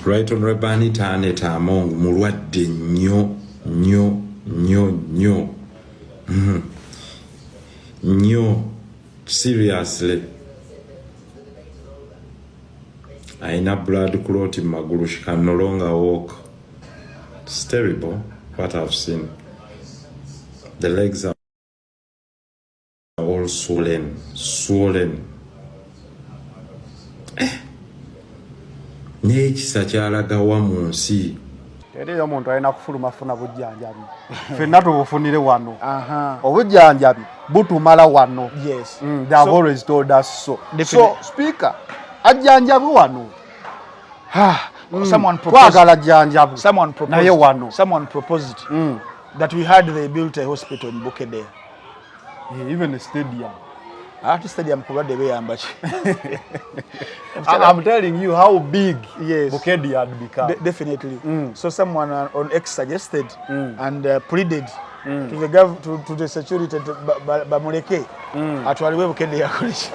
Right Honorable Anita Mulwadde Nyoo. Seriously. Aina blood clot in magulu. She can no longer walk. It's terrible what I've seen. The legs are all swollen. N'ekisa kyalagawa mu nsi. Eri omuntu alina kufuluma funa bujjanjabi. Ffenna tubufunire wano. Obujjanjabi butumala wano. Yes. They have always told us so. So, speaker, ajjanjabi wano. Someone proposed that we had they built a hospital in Bukedea. Yeah, even a stadium. At stadium I'm telling you how big yes. Bukedea had become. Definitely. So someone on X suggested and pleaded to the security bamuleke atwaliwe Bukedea college.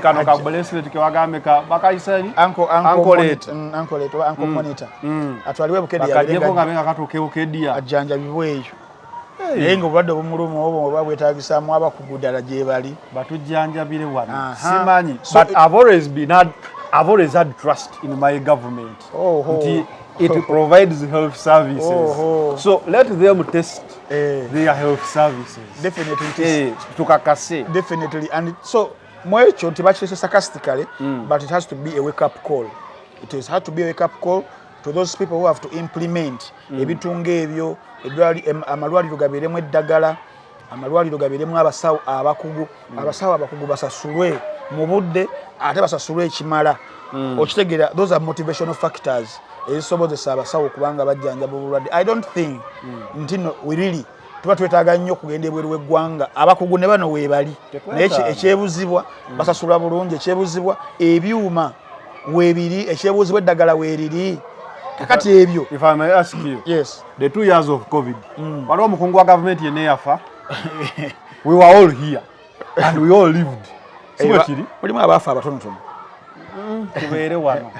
Kano kabulesile tukiwagameka bakayisani uncle monitor atwaliwe Bukedea bakajeko ngamenga katoke Bukedea ajjanja bibweyo nengo badde bomulumu obo babwetagisamu abakugudala je bali batujjanjabire wano simanyi but I've always had trust in my government. It provides health services. So let them test their health services. Definitely. Tukakase. Definitely. And so mwecho tibachise sarcastically, but it has to be a wake-up call. It has to be a wake-up call to those people who have to implement ebitunge ebyo amalwaliro gaberemu eddagala amalwaliro gaberemu abasawo abakugu basasulwe mu budde ate basasulwe ekimala okitegera. Those are motivational factors ezisobozesa abasawo kubanga bajjanjaba obulwadde. I don't think ntino we really tuba twetaaga nnyo kugenda ebweru w'eggwanga abakugu ne bano weebali naye ekyebuzibwa basasulwa bulungi ekyebuzibwa ebyuma weebiri ekyebuzibwa eddagala weeriri. Kakati ebyo. If I may ask you, yes, the 2 years of COVID, waliwo omukungu wa government yenna yafa. We were all here and we all lived. Sibwekiri mulimu abaafa abatonotono tubeere wano.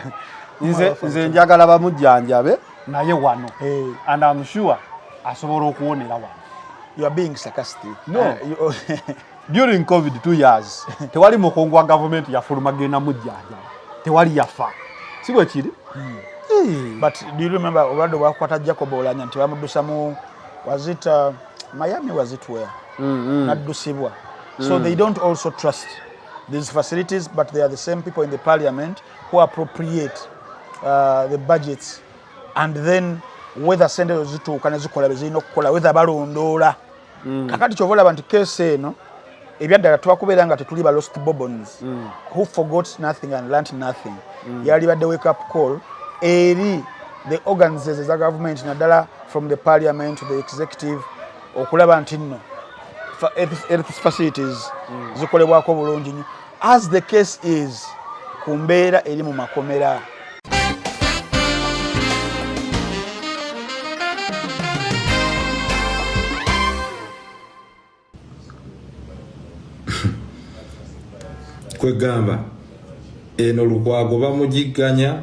Nze njagala bamujjanjabe naye wano and I'm sure asobola okuwonera wano. You are being sarcastic. No. During COVID 2 years tewali mukungu wa government yafuluma genda mujjanjabe tewali yafa. Sibwekiri but do you remember obadde bwakwata Jacob Olanya nti bamuddusa mu was it Miami, was it where naddusibwa. So they don't also trust these facilities, but they are the same people in the parliament who appropriate the budgets and then whether sente zituuka nezikola bezirina okukola whether balondoola. Kakati kyovolaba nti case eno ebyaddala twakubeera nga tetuli ba lost bourbons who forgot nothing and learnt nothing. Yali badde wake up call eri the organs eza government naddala from the parliament to the executive okulaba nti nno health facilities zikolebwako bulungi nnyo as the case is ku mbeera eri mu makomera. Kwegamba eno Lukwago bamugigganya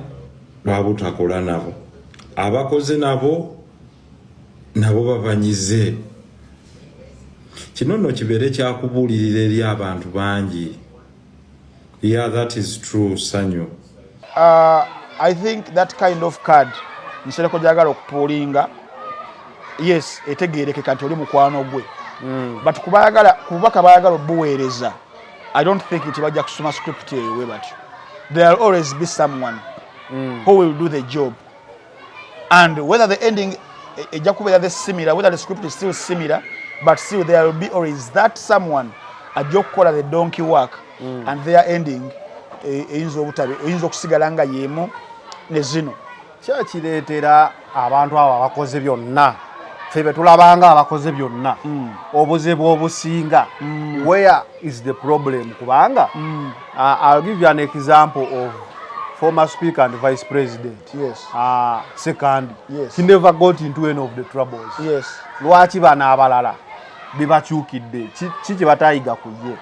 lwabutakola nabo abakoze nabo babanyize. Kino nno kibeere kyakubuulirira eri abantu bangi. Yeah, that is true, Sanyo. I think that kind of card Nsereko gyagala okupuulinga yes etegeerekeka nti oli mukwano gwe but kubaka bayagala obuweereza I don't think it bajja kusoma script ewe but there will always be someone who will do the job and whether the ending ejja kubeera similar, whether the script is still similar, but still there will be always that someone ajja okukola the donkey work and their ending eyinza okusigala nga yeemu ne zino. Kyakireetera abantu abo abakoze byonna febe tulabanga abakoze byonna obuze bw'obusinga. Where is the problem? Kubanga I'll give you an example of former speaker and vice president. Yes. Second. Yes. He never got into any of the troubles. Yes. Lwaki bana abalala bibakyukidde kiki batayiga ku ye.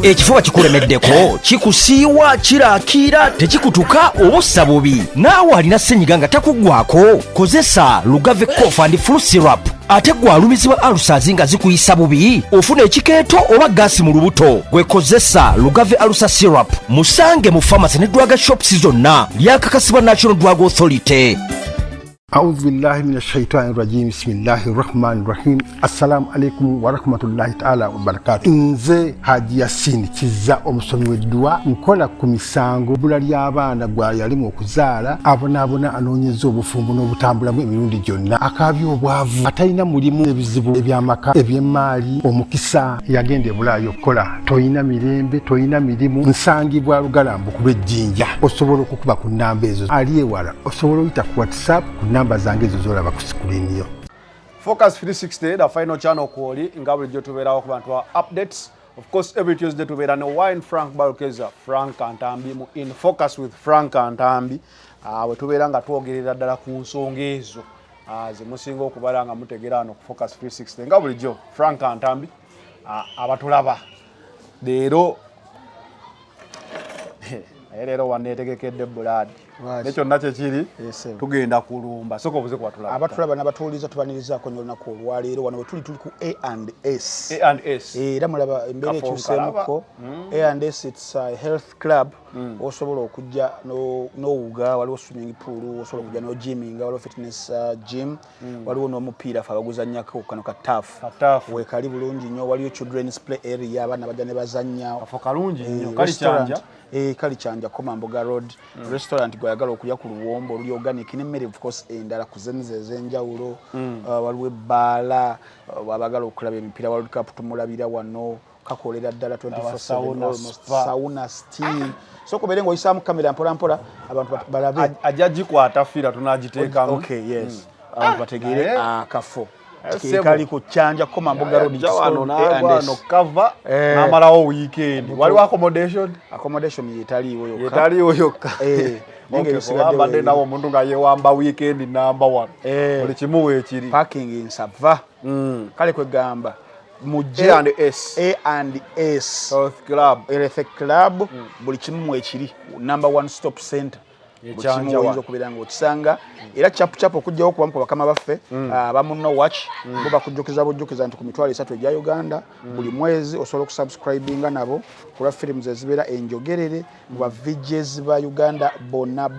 ekifuba kikulemeddeko kikusiiwa kiraakira tekikutuka obussa bubi naawe alina ssenyiga nga takuggwako kozesa lugave cough and flu syrup ate gwalumizibwa ulcers nga zikuyisa bubi ofuna ekikeeto oba gaasi mu lubuto gwekozesa lugave ulcer syrup musange mu pharmacy ne drug shops zonna lyakakasibwa National Drug Authority. أعوذ بالله من الشيطان الرجيم بسم الله الرحمن الرحيم السلام عليكم ورحمة الله تعالى وبركاته nze Haji Yasin kiza omusomi w'eddwa nkola ku misango bula ly'abaana gwayalimu okuzaala abonaabona anoonyeza obufumbo n'obutambulamu emirundi gyonna akaabya obwavu atalina mulimu ebizibu eby'amaka eby'emmaali omukisa yagenda ebulaayo okukola toyina mirembe toyina mirimu nsangibwa lugalambu ku lw'ejjinja osobola okukuba ku nnamba ezo ali ewala osobola oyita ku WhatsApp ku namba zange ezo zolaba ku screen yo. Focus 360 the final channel kwoli nga bulijjo tubeerawo ku bantu wa updates. Of course every Tuesday tubeera ne wine Frank Balkeza Frank Ntambi mu in focus with Frank Ntambi we tubeera nga twogerera ddala ku nsonga ezo ze musinga okubala nga mutegerano ku Focus 360 nga bulijjo Frank Ntambi abatulaba leero Erero wanetegekedde buladi. Necho nache kiri tugenda kulumba soko buze kwatulaba. Abatulaba n'abatuuliza tubaniriza ko nyolna ko lwaleero wano we tuli ku A&S. A&S. Era mulaba embere kyusemuko. A&S it's a health club. Osobola okujja n'owuga waliwo swimming pool, osobola okujja no gymming, waliwo fitness gym, waliwo n'omupiira fa baguzannyako kano ka turf. We kali bulungi nnyo waliwo children's play area abaana bajja ne bazannya. Kafo kalungi nnyo kali kyanja. Kali kyanja Komamboga Road restaurant gwayagala okuya ku luwombo oli organic n'emmere of course endala kuzenze ezenjawulo waliwo ebbala wabagala okulaba emipiira World Cup tumulabira wano kakolera ddala 24/7 sauna steam so kubere ngo isamu kamera mpola mpola abantu balabe ajajikwata fira tunagiteekamu. Okay yes abantu bategere akafo kali ku kyanja Komamboga Road jawano no cover namalawo weekend waliwo accommodation yetaliwo yokka Ninge bisigadde nawo omuntu nga yewamba weekend number 1 buli kimu weekiri parking in Sava kale kwegamba mujje A&S Health Club buli kimu mwekiri number 1 stop center Buchimu oyinza okubeera ng'okisanga era chapu okujjawo kubamu ku bakama baffe abamu no watch bo bakujjukiza nti ku mitwalo 3 egya Uganda buli mwezi osobola okusubscribinga nabo kulwa films ezibeera enjogerere mu ba VJs ba Uganda bonna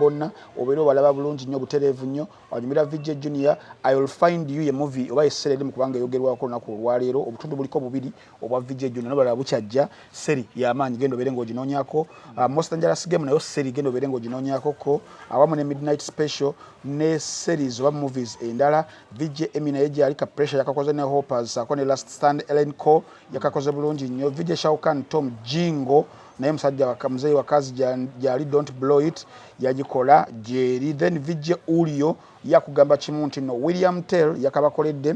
obeera obalaba bulungi nnyo butereevu nnyo wanyumira VJ Junior I will find you a movie oba esserere mu kubanga yogerwako lunaku olwaleero obutundu buliko bubiri obwa VJ Junior nobalaba bukyajja seri y'amaanyi genda obeere ng'oginoonyako Most Dangerous Game nayo seri genda obeere ng'oginoonyako ko awamu ne Midnight Special ne series oba movies endala VJ Emina yeje alika pressure yakakoze ne Hoppers akone Last Stand Ellen Co yakakoze bulungi nnyo VJ Shaukan Tom Jingo naye musajja wakamuzei wakazi jali Don't Blow It yagikola jeri then VJ Ulio yakugamba kimu nti no William Tell yakabakoledde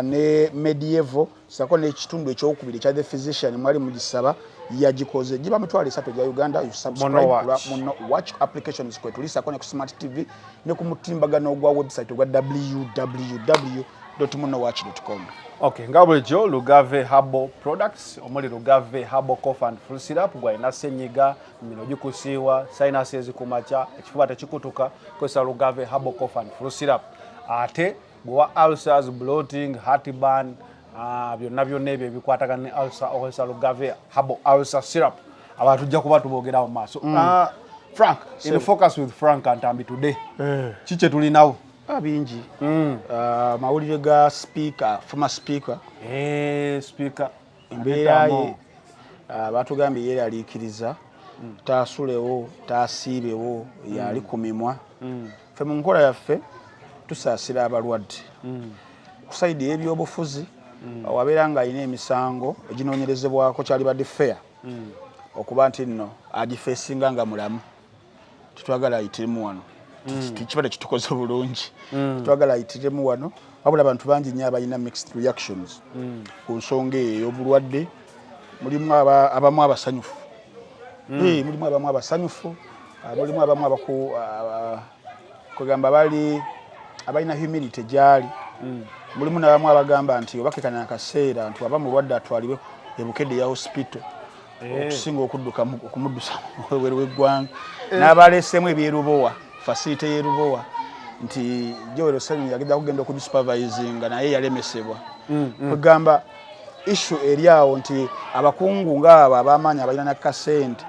ne Medieval sakone ekitundu ekyokubiri kya The Physician mwali mugisaba yagikoze jiba mitwalo 3 gya Uganda you subscribe muno watch applications kwetu lisa kone ku smart TV ne ku mutimbagano gwa website gwa www.munowatch.com. Okay ngabwe jo Lugave Herbal Products omuli Lugave Herbal Cough and Flu Syrup gwa ina senyiga mino jikusiwa sinuses kumacha ekifuba tekikutuka kwesa Lugave Herbal Cough and Flu Syrup ate bwa ulcers bloating heartburn byonna byonna ebyo ebikwatagana ne ulcer okozesa Lugave Herbal Ulcer Syrup abantu tujja kuba tubogerawo mu maaso. Frank in focus with Frank Ntambi today kiche tulinawo bingi mawulire ga former speaker embeera ye batugambye yeri aliikiriza taasulewo taasiibewo yali kumimwa ffe mu nkola yaffe tusaasira abalwadde kusaidi y'ebyobufuzi wabeera nga alina emisango eginoonyerezebwako kyali badde fair okuba nti nno agifeesinga nga mulamu tutwagala ayitiremu wano kibadde kitukoze bulungi twagala ayitiremu wano wabula abantu bangi nnyo abalina mixed reactions ku nsonga ey'obulwadde mulimu abamu abasanyufu mulimu abamu abasanyufu mulimu abamu kugamba bali abalina humility gyali mulimu n'abamu abagamba nti obakekana akaseera nti waba mulwadde atwalibwe ebukedde ya hospital okusinga okumuddusa webweru w'eggwanga n'abaleesemu ebyerubowa facility y'erubowa nti Joel Ssennyonyi yagenda kugenda okudisupervisinga naye yalemesebwa kwegamba issue eri awo nti abakungu ng'abo ab'amaanyi abalina nakasente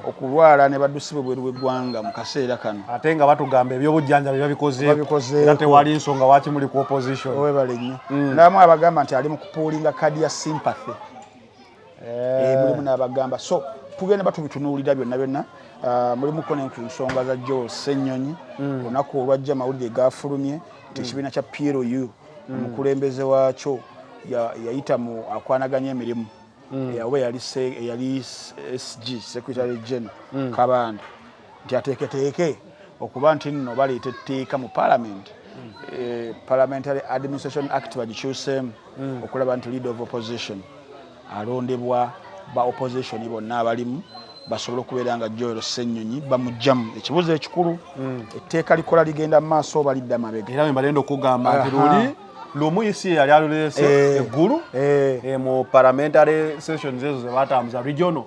okulwala ne baddusibwe bweru w'eggwanga mu kaseera kano ate nga batugamba ebyobujjanjabi babikozeeko era tewali nsonga waki muli ku opposition owebale nnyo n'abamu abagamba nti ali mu kupuulinga kadi ya sympathy mulimu n'abagamba so tugenda batubitunuulira byonna mulimuko n'ensonga za Joel Ssennyonyi olunaku olwajja amawulire gafulumye nti ekibiina kya PLU omukulembeze waakyo yayita mu akwanaganya emirimu oba yali SG Secretary General Kabanda nti ateeketeeke okuba nti nno baleeta etteeka mu Parliament Parliamentary Administration Act bagikyuseemu okulaba nti leader of opposition alondebwa ba opposition bonna abalimu basobola okubeera nga Joel Ssennyonyi bamugjamu ekibuzo ekikulu etteeka likola ligenda mu maaso oba lidda mabega era mbalenda okugamba nti luli lumuyisi yali aluleese eggulu mu parliamentary sessions ezo zebatambuza regional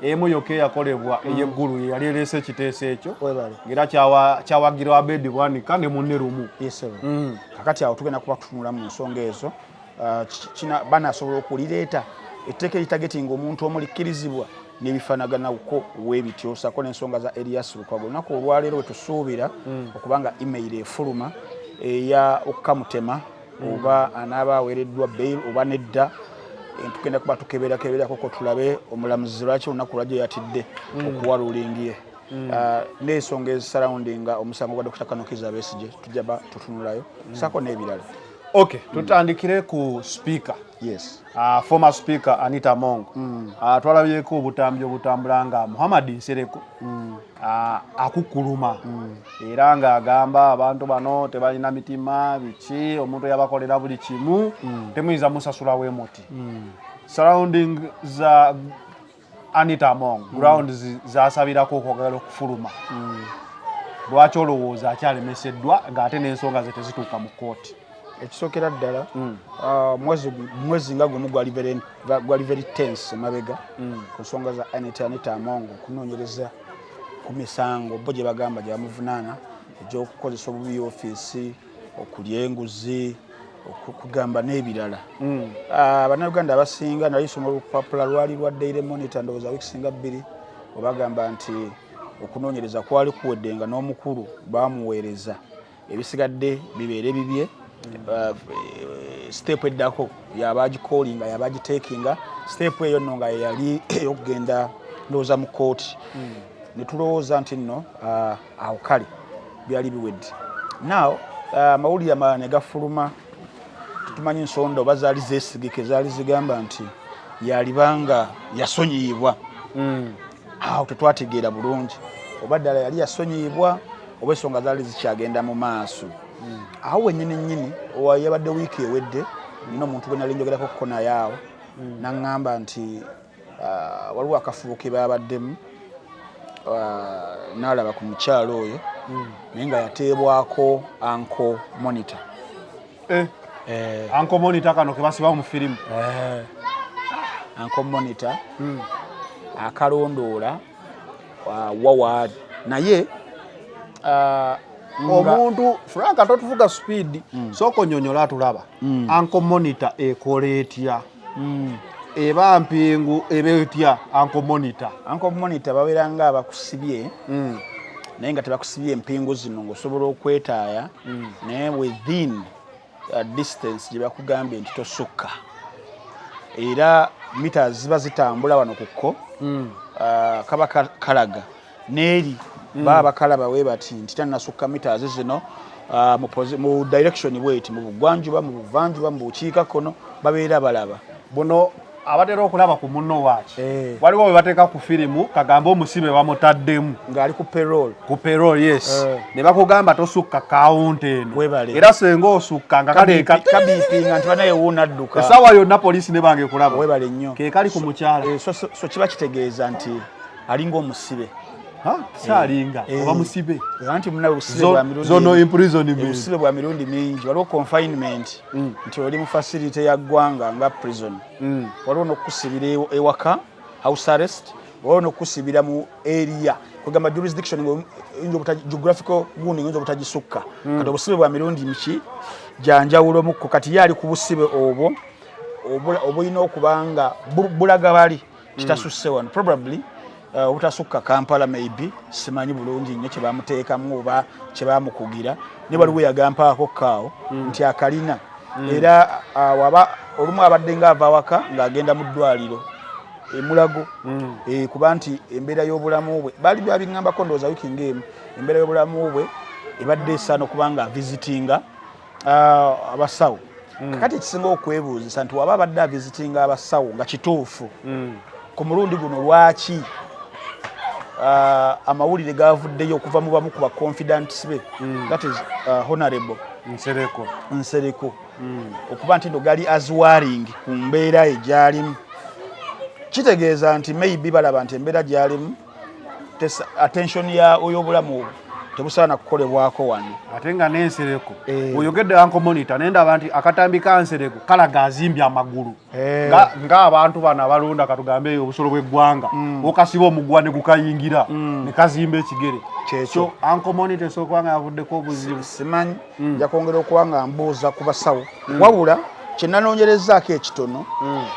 emu yokka eyakolebwa ey'eggulu yali ereese ekiteeso ekyo era kyawagirwa Abedi Bwanika ne munne lumu kakati awo tugenda kuba tutunula mu nsonga ezo banaasobola okulireeta etteeka eritagetinga omuntu omulikkirizibwa n'ebifaanaganako weebityo sako n'ensonga za Elias Lukwago olunaku olwaleero wetusuubira okubanga email efuluma eya Okamutema oba anaaba aweereddwa bail oba nedda tugenda kuba tukeberako ko tulabe omulamuzi lwaki olunaku lwajjo yatidde okuwa ruling ye n'ensonga ezisaraundinga omusango gwa Dr. Kanokiza Besigye tujja tutunulayo sako n'ebirala. Okay, tutandikire ku speaker. Yes. Former speaker Anita Mongo. Twalabyeko obutambi obutambula nga Muhammad Nsereko. Akukuluma. Era nga agamba abantu bano tebalina mitima biki omuntu yabakolera buli kimu temuyinza musasula w'emoti. Surrounding za Anita Mongo ground zasabirako okwagala okufuluma. Lwaki olowooza akyalemeseddwa ng'ate n'ensonga ze tezituuka mu kkooti? Ekisookera ddala mwezi nga gumu gwali very tense mabega ku nsonga za Anita Mongo okunoonyereza ku misango bo gye bagamba gye bamuvunaana egy'okukozesa obubi ofiisi okulya enguzi okugamba n'ebirala. Bannayuganda abasinga nali soma olupapula lwali lwa Daily Monitor ndowooza wiiki singa bbiri webagamba nti okunoonyereza kwali kuweddenga n'omukulu baamuweereza ebisigadde bibeere bibye step eddako yabagikolinga yabagitekinga step eyo nno nga yali ey'okugenda ndowooza mu kooti ne tulowooza nti nno awo kale byali biwedde. Now amawulire amalala ne gafuluma tumanyi nsonda oba zaali zeesigike zaali zigamba nti yalibanga yasonyiyibwa. Awo tetwategeera bulungi oba ddala yali yasonyiyibwa oba ensonga zaali zikyagenda mu maaso. Awo wennyini yabadde wiiki ewedde nina omuntu gwe nali njogerako kuko naye awo naŋŋamba nti waliwo akafubo ke baabaddemu n'alaba ku mukyalo oyo naye nga yateebwako Uncle Monitor. Uncle Monitor kano ke basiba mu firimu. Uncle Monitor akalondoola waward naye omuntu Franka totuvuga speed soko nyonyola atulaba. Uncle Monitor ekola etya eba mpingu ebetya Uncle Monitor. Uncle Monitor babeera nga abakusibye naye nga tebakusibye empingu zino ng'osobola okwetaaya naye within distance gye bakugambye nti tosukka era mita ziba zitambula wano kukko kaba kalaga n'eri baba kalaba we bati nti tannasukka mita zino mu direction bweti mu bugwanjuba mu buvanjuba mu bukiikakkono babeera balaba buno abatera okulaba ku munno waaki waliwo we bateeka ku firimu kagamba omusibe bamutaddemu ng'ali ku payroll yes ne bakugamba tosukka kawunti eno era senga osukka nga kabipinga nti banaye wuunadduka essaawa yonna poliisi ne bange kulaba webale nnyo ke kali ku mukyala so kiba kitegeeza nti alinga omusibe Salinga oba musibe anti muna usibe bwa mirundi zono imprisonment usibe bwa mirundi mingi waliwo confinement nti oli mu facility ya ggwanga nga prison waliwo n'okusibira ewaka house arrest waliwo n'okusibira mu area kugamba jurisdiction geographical gundi ngonzo butagisukka kati obusibe bwa mirundi miki janjawulo mukko kati yali ku busibe obwo obulina okubanga bulaga bali kitasusse wano probably utasukka Kampala maybe simanyi bulungi nnyo kye bamuteekamu oba kye bamukugira ne baliwo yagampaako kaawo nti akalina era waba olumu abadde ng'ava waka ng'agenda mu ddwaliro emulago kuba nti embeera y'obulamu bwe bali byabingambako ndowooza wiki ng'emu embeera y'obulamu bwe ebadde esaana okuba nga visitinga abasawo kakati ekisinga okwebuuzisa nti waba abadde avisitinga abasawo nga kituufu ku mulundi guno lwaki amawulire gavuddeyo okuva mu bamu ku ba confidants be that is honorable Nsereko okuba nti ndo gali aswaring ku mbeera egyalimu kitegeeza nti maybe balaba nti embeera gyalimu attention ya oy'obulamu tebusaana kukolebwako wano ate nga n'Nsereko oyogedde anko monitor nenda abantu akatambi ka Nsereko kalaga azimbye amagulu nga abantu bana balonda katugambe obusolo bw'eggwanga okasiba omugwa ne gukayingira ne kazimba ekigere kyekyo anko monitor sokwanga yavuddeko obuzibu simanyi njakwongera okuwanga mbuuza ku basawo wabula kyenanoonyerezaako ekitono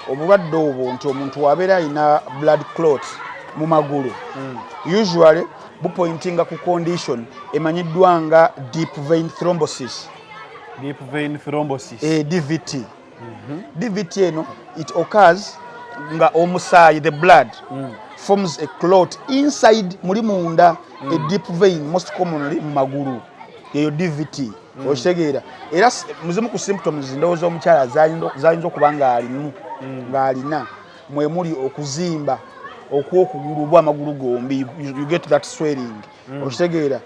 obulwadde obwo nti omuntu wabeera alina blood clot mu magulu usually bupointinga ku condition emanyiddwa nga deep vein thrombosis DVT DVT eno it occurs nga omusaayi the blood forms a clot inside muli munda a deep vein most commonly mu magulu eyo DVT okitegeera era muzimu ku symptoms ndowooza omukyala zayinza okuba ng'alina mwemuli okuzimba okwokugulu bwa amagulu gombi you get that swelling okitegeera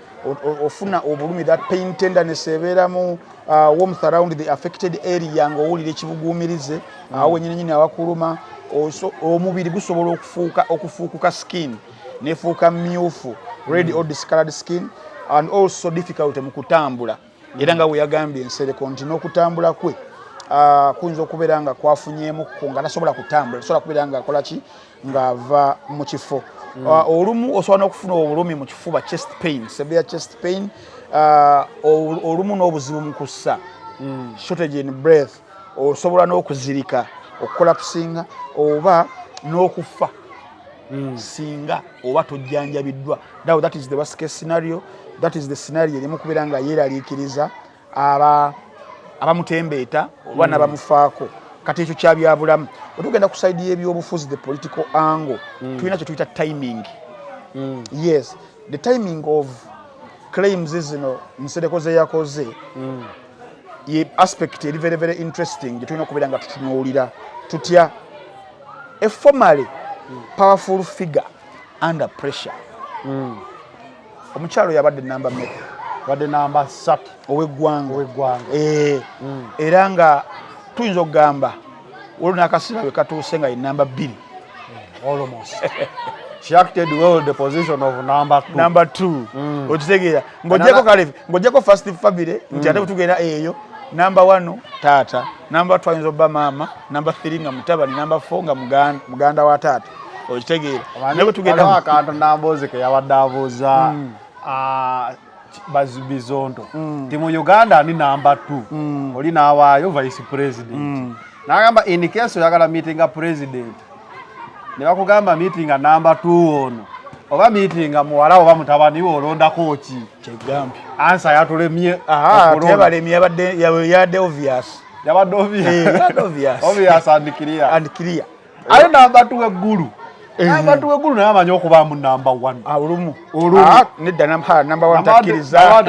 ofuna obulumi that pain tenderness ebeeramu warmth around the affected area ng'owulira ekibuguumirize awo wenyininyini awakuluma omubiri gusobola okufuukuka skin nefuuka myufu red or discolored skin and also difficult mu kutambula era nga weyagambye Nsereko nti n'okutambula kwe kuyinza okubeera nga kwafunyeemukko nga tasobola kutambula tasobola kubeera nga akolaki ng'ava mu kifo olumu osobola n'okufuna obulumi mu kifuba chest pain severe chest pain olumu n'obuzibu mu kussa shortage in breath osobola n'okuzirika okukolapsinga oba n'okufa singa oba tojjanjabiddwa now that is the worst case scenario that is the scenario erimu kubeera nga yeeraliikiriza abamutembeeta oba n'abamufaako kati ekyo kyabyabulamu otugenda ku side y'ebyobufuzi the political angle tulina kye tuyita timing yes the timing of claims zino Nsereko ze yakoze ye aspect eri very very interesting gye tulina okubeera nga tutunuulira tutya a formally powerful figure under pressure omukyalo yabadde namba mmeka wadde namba 3 ow'eggwanga era nga tuyinza okugamba olwo n'akaseera bwe katuuse nga ye namba 2 almost she acted well the position of number 2 okitegeera ng'ogyeko first family nti ate bwetugenda eyo namba 1 taata namba 2 ayinza obba maama namba 3 nga mutabani namba 4 nga muganda wa taata okitegeera naye bwetugenda akantu namboze ke yabadde abuuza Bizondo ti mu Uganda ni namba 2 oli n'awaayo vice president n'agamba in case oyagala meetinga president ne bakugamba meetinga namba 2 ono oba meetinga muwala oba mutabani we olondako ki kyegambye ansa yatulemye tebalemye yabadde obvious obvious and clear ayo namba 2 eggulu namba 2 eggulu naye amanyi okuba mu namba 1 olumu nedda namba 1 takkiriza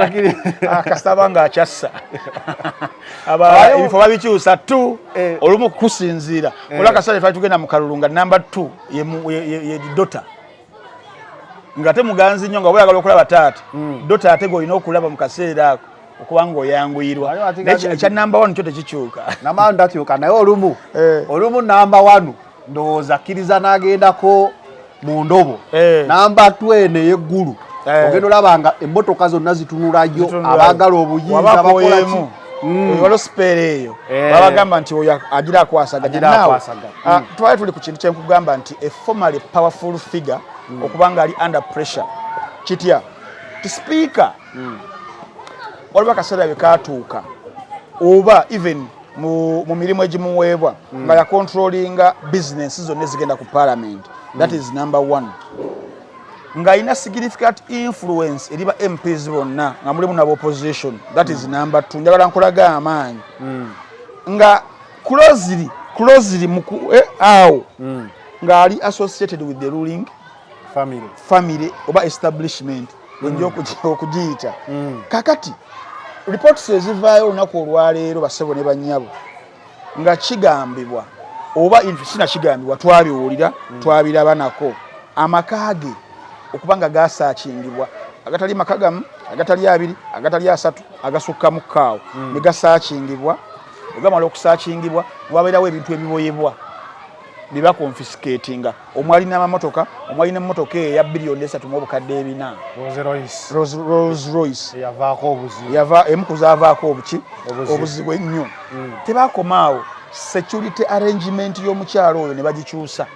kasitaba nga akyassa ebifo babikyusa tu olumu kusinziira olwa kasale fa tugenda mu kalulu nga namba 2 ye dota nga te muganzi nnyo nga bweyagala okulaba taata dota ate g'olina okulaba mu kaseera ako okuba ng'oyanguyirwa ekya namba 1 kyo tekikyuka namba 1 takyuka naye olumu namba 1 ndowooza akkiriza n'agendako mu ndobo namba 2 eyeggulu ogenda olabanga emmotoka zonna zitunulayo abaagala obuyinza bakola ki waliwo sipeera eyo babagamba nti oyo agira akwasaganya twali tuli ku kintu kyenkugamba nti a formally powerful figure okubanga ali under pressure kitya ti speaker waliwo akaseera bekatuuka oba even mu mirimu egimuweebwa nga yacontrollinga business zonna ezigenda ku parliament. That is number 1. Nga ina significant influence eriba MPs bonna nga mulimu na opposition. That is number 2. Njagala nkulaga amaanyi nga closely awo nga ali associated with the ruling family oba establishment wenjo okugiyita kakati reports ezivaayo olunaku olwaleero basebo ne banyabo nga kigambibwa oba sina kigambibwa twabiwulira twabiraba nako amakage okubanga gasaakingibwa agatali makagamu agatali 2 agatali 3 agasukka mu kaawo ne gasaakingibwa ogamala okusaakingibwa wabeerawo ebintu ebiboyebwa biba confiscatinga omwali n'amamotoka omwali n'emmotoka eya biliyoni 3 mu obukadde 4 Rolls Royce yava emukuzaavaako obuzibu ennyo tebakomaawo security arrangement y'omukyalo oyo ne bagikyusa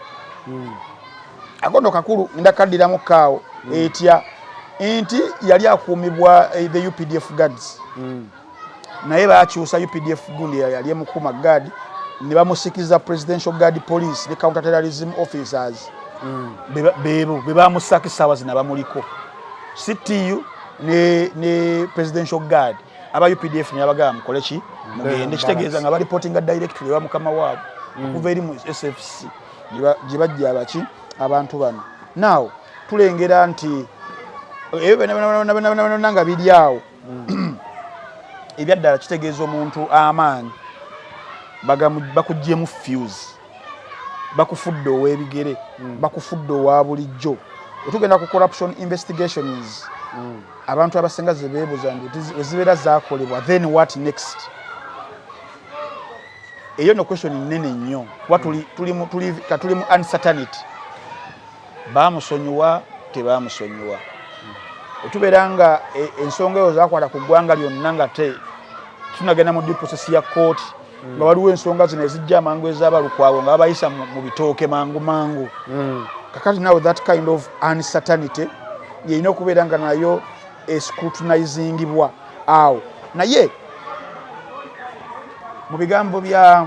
akondo kakulu ndakaddiramu kaawo etya nti yali akuumibwa the UPDF guards naye baakyusa UPDF gundi yali emukuma guard ne bamusikiza presidential guard police ne counter terrorism officers be bamusaka essaawa zina bamuliko CTU ne presidential guard aba UPDF ne abagamba mukole ki mugende kitegeeza nga baripotinga directly wa mukama waabwe okuva eri mu SFC gye bajja abaki abantu bano now tulengera nti nga biri awo ebyaddala kitegeeza omuntu amaanyi bakuggyemu fuse bakufudde ow'ebigere bakufudde owa bulijjo otugenda ku corruption investigations abantu abasinga ze beebuuza nti ezibeera zaakolebwa then what next eyo no question nnene nnyo kuba tuli mu uncertainty baamusonyiwa tebaamusonyiwa otubeera nga ensonga eyo zakwata ku ggwanga lyonna nga tunagenda mu due process ya court nga waliwo ensonga zino ezijja amangu ez'abalukwawo nga babayisa mu bitooke mangu kakati now that kind of uncertainty yeyina okubeera nga nayo escrutinizingibwa awo naye mu bigambo bya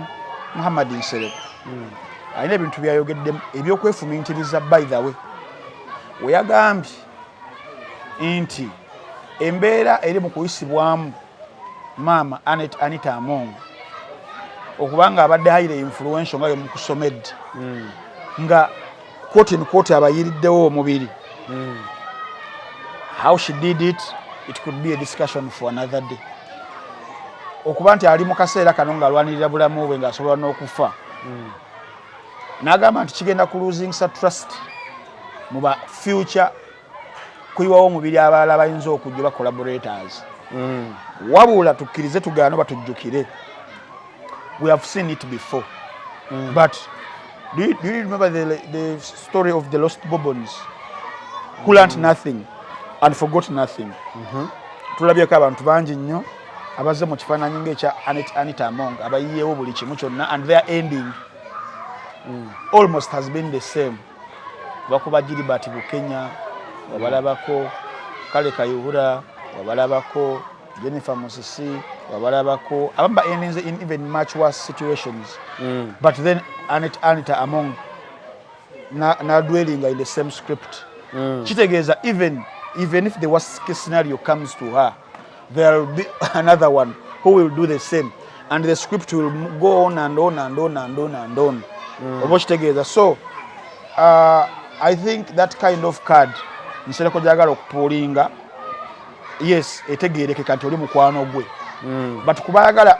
Muhammad Nsereko alina ebintu byayogeddemu ebyokwefumiitiriza by the way weyagambye nti embeera eri mu kuyisibwamu maama Anita Among okubanga abadde highly influential nga yemukusomedde nga quote in quote abayiriddewo omubiri how she did it could be a discussion for another day okuba nti ali mu kaseera kano ng'alwanirira bulamu bwe ng'asobola n'okufa n'agamba nti kigenda ku losing trust mu ba future kuyiwawo omubiri abalala bayinza okujja ba collaborators wabula tukkirize tugaano batujjukire we have seen it before but do you remember the story of the lost Bourbons who learned nothing and forgot nothing tulabyeko abantu bangi nnyo abazze mu kifaananyi ng'ekya Anita Among abayiyeewo buli kimu kyonna and their ending almost has been the same bakuba Gilbert Bukenya wabalabako Kale Kayihura wabalabako Jennifer Musisi wabalabako abamba endings in even much worse situations but then Anita Among na dwelling in the same script kitegeeza even if the worst case scenario comes to her there will be another one who will do the same and the script will go on and on and on and on and on oba kitegeeza so I think that kind of card Nsereko gyagala okupuulinga yes etegeerekeka nti oli mukwano gwe but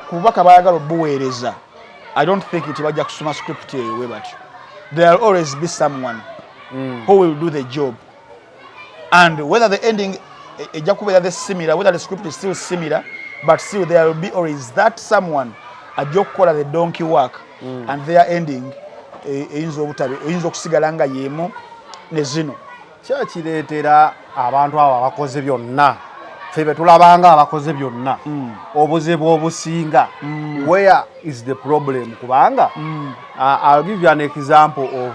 kubaka bayagala obuweereza I don't think nti bajja kusoma script eyo we batyo there will always be someone who will do the job and whether the ending ejja kubeera the similar whether the script is still similar but still there will be always that someone ajja okukola the donkey work and their ending eyinza okusigala nga yeemu ne zino kyakireetera abantu abo abakoze byonna ffe be tulabanga abakoze byonna obuzibu obusinga where is the problem kubanga I'll give you an example of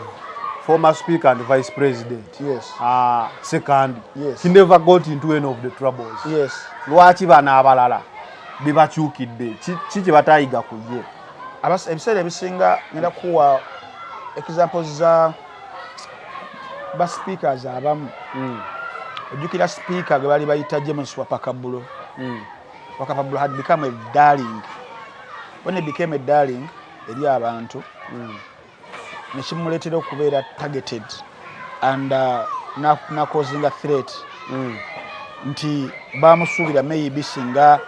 former speaker and vice president second he never got into any of the troubles lwaki bano abalala bibakyukidde ki kye batayiga ku ye ebiseera ebisinga ngenda kuwa examples za ba speakers abamu ojjukira speaker gwe bali bayita James Wapakabulo Wapakabulo had become a darling. When he became a darling eri abantu nekimuleetera okubeera targeted and na causing a threat nti bamusuubira maybe singa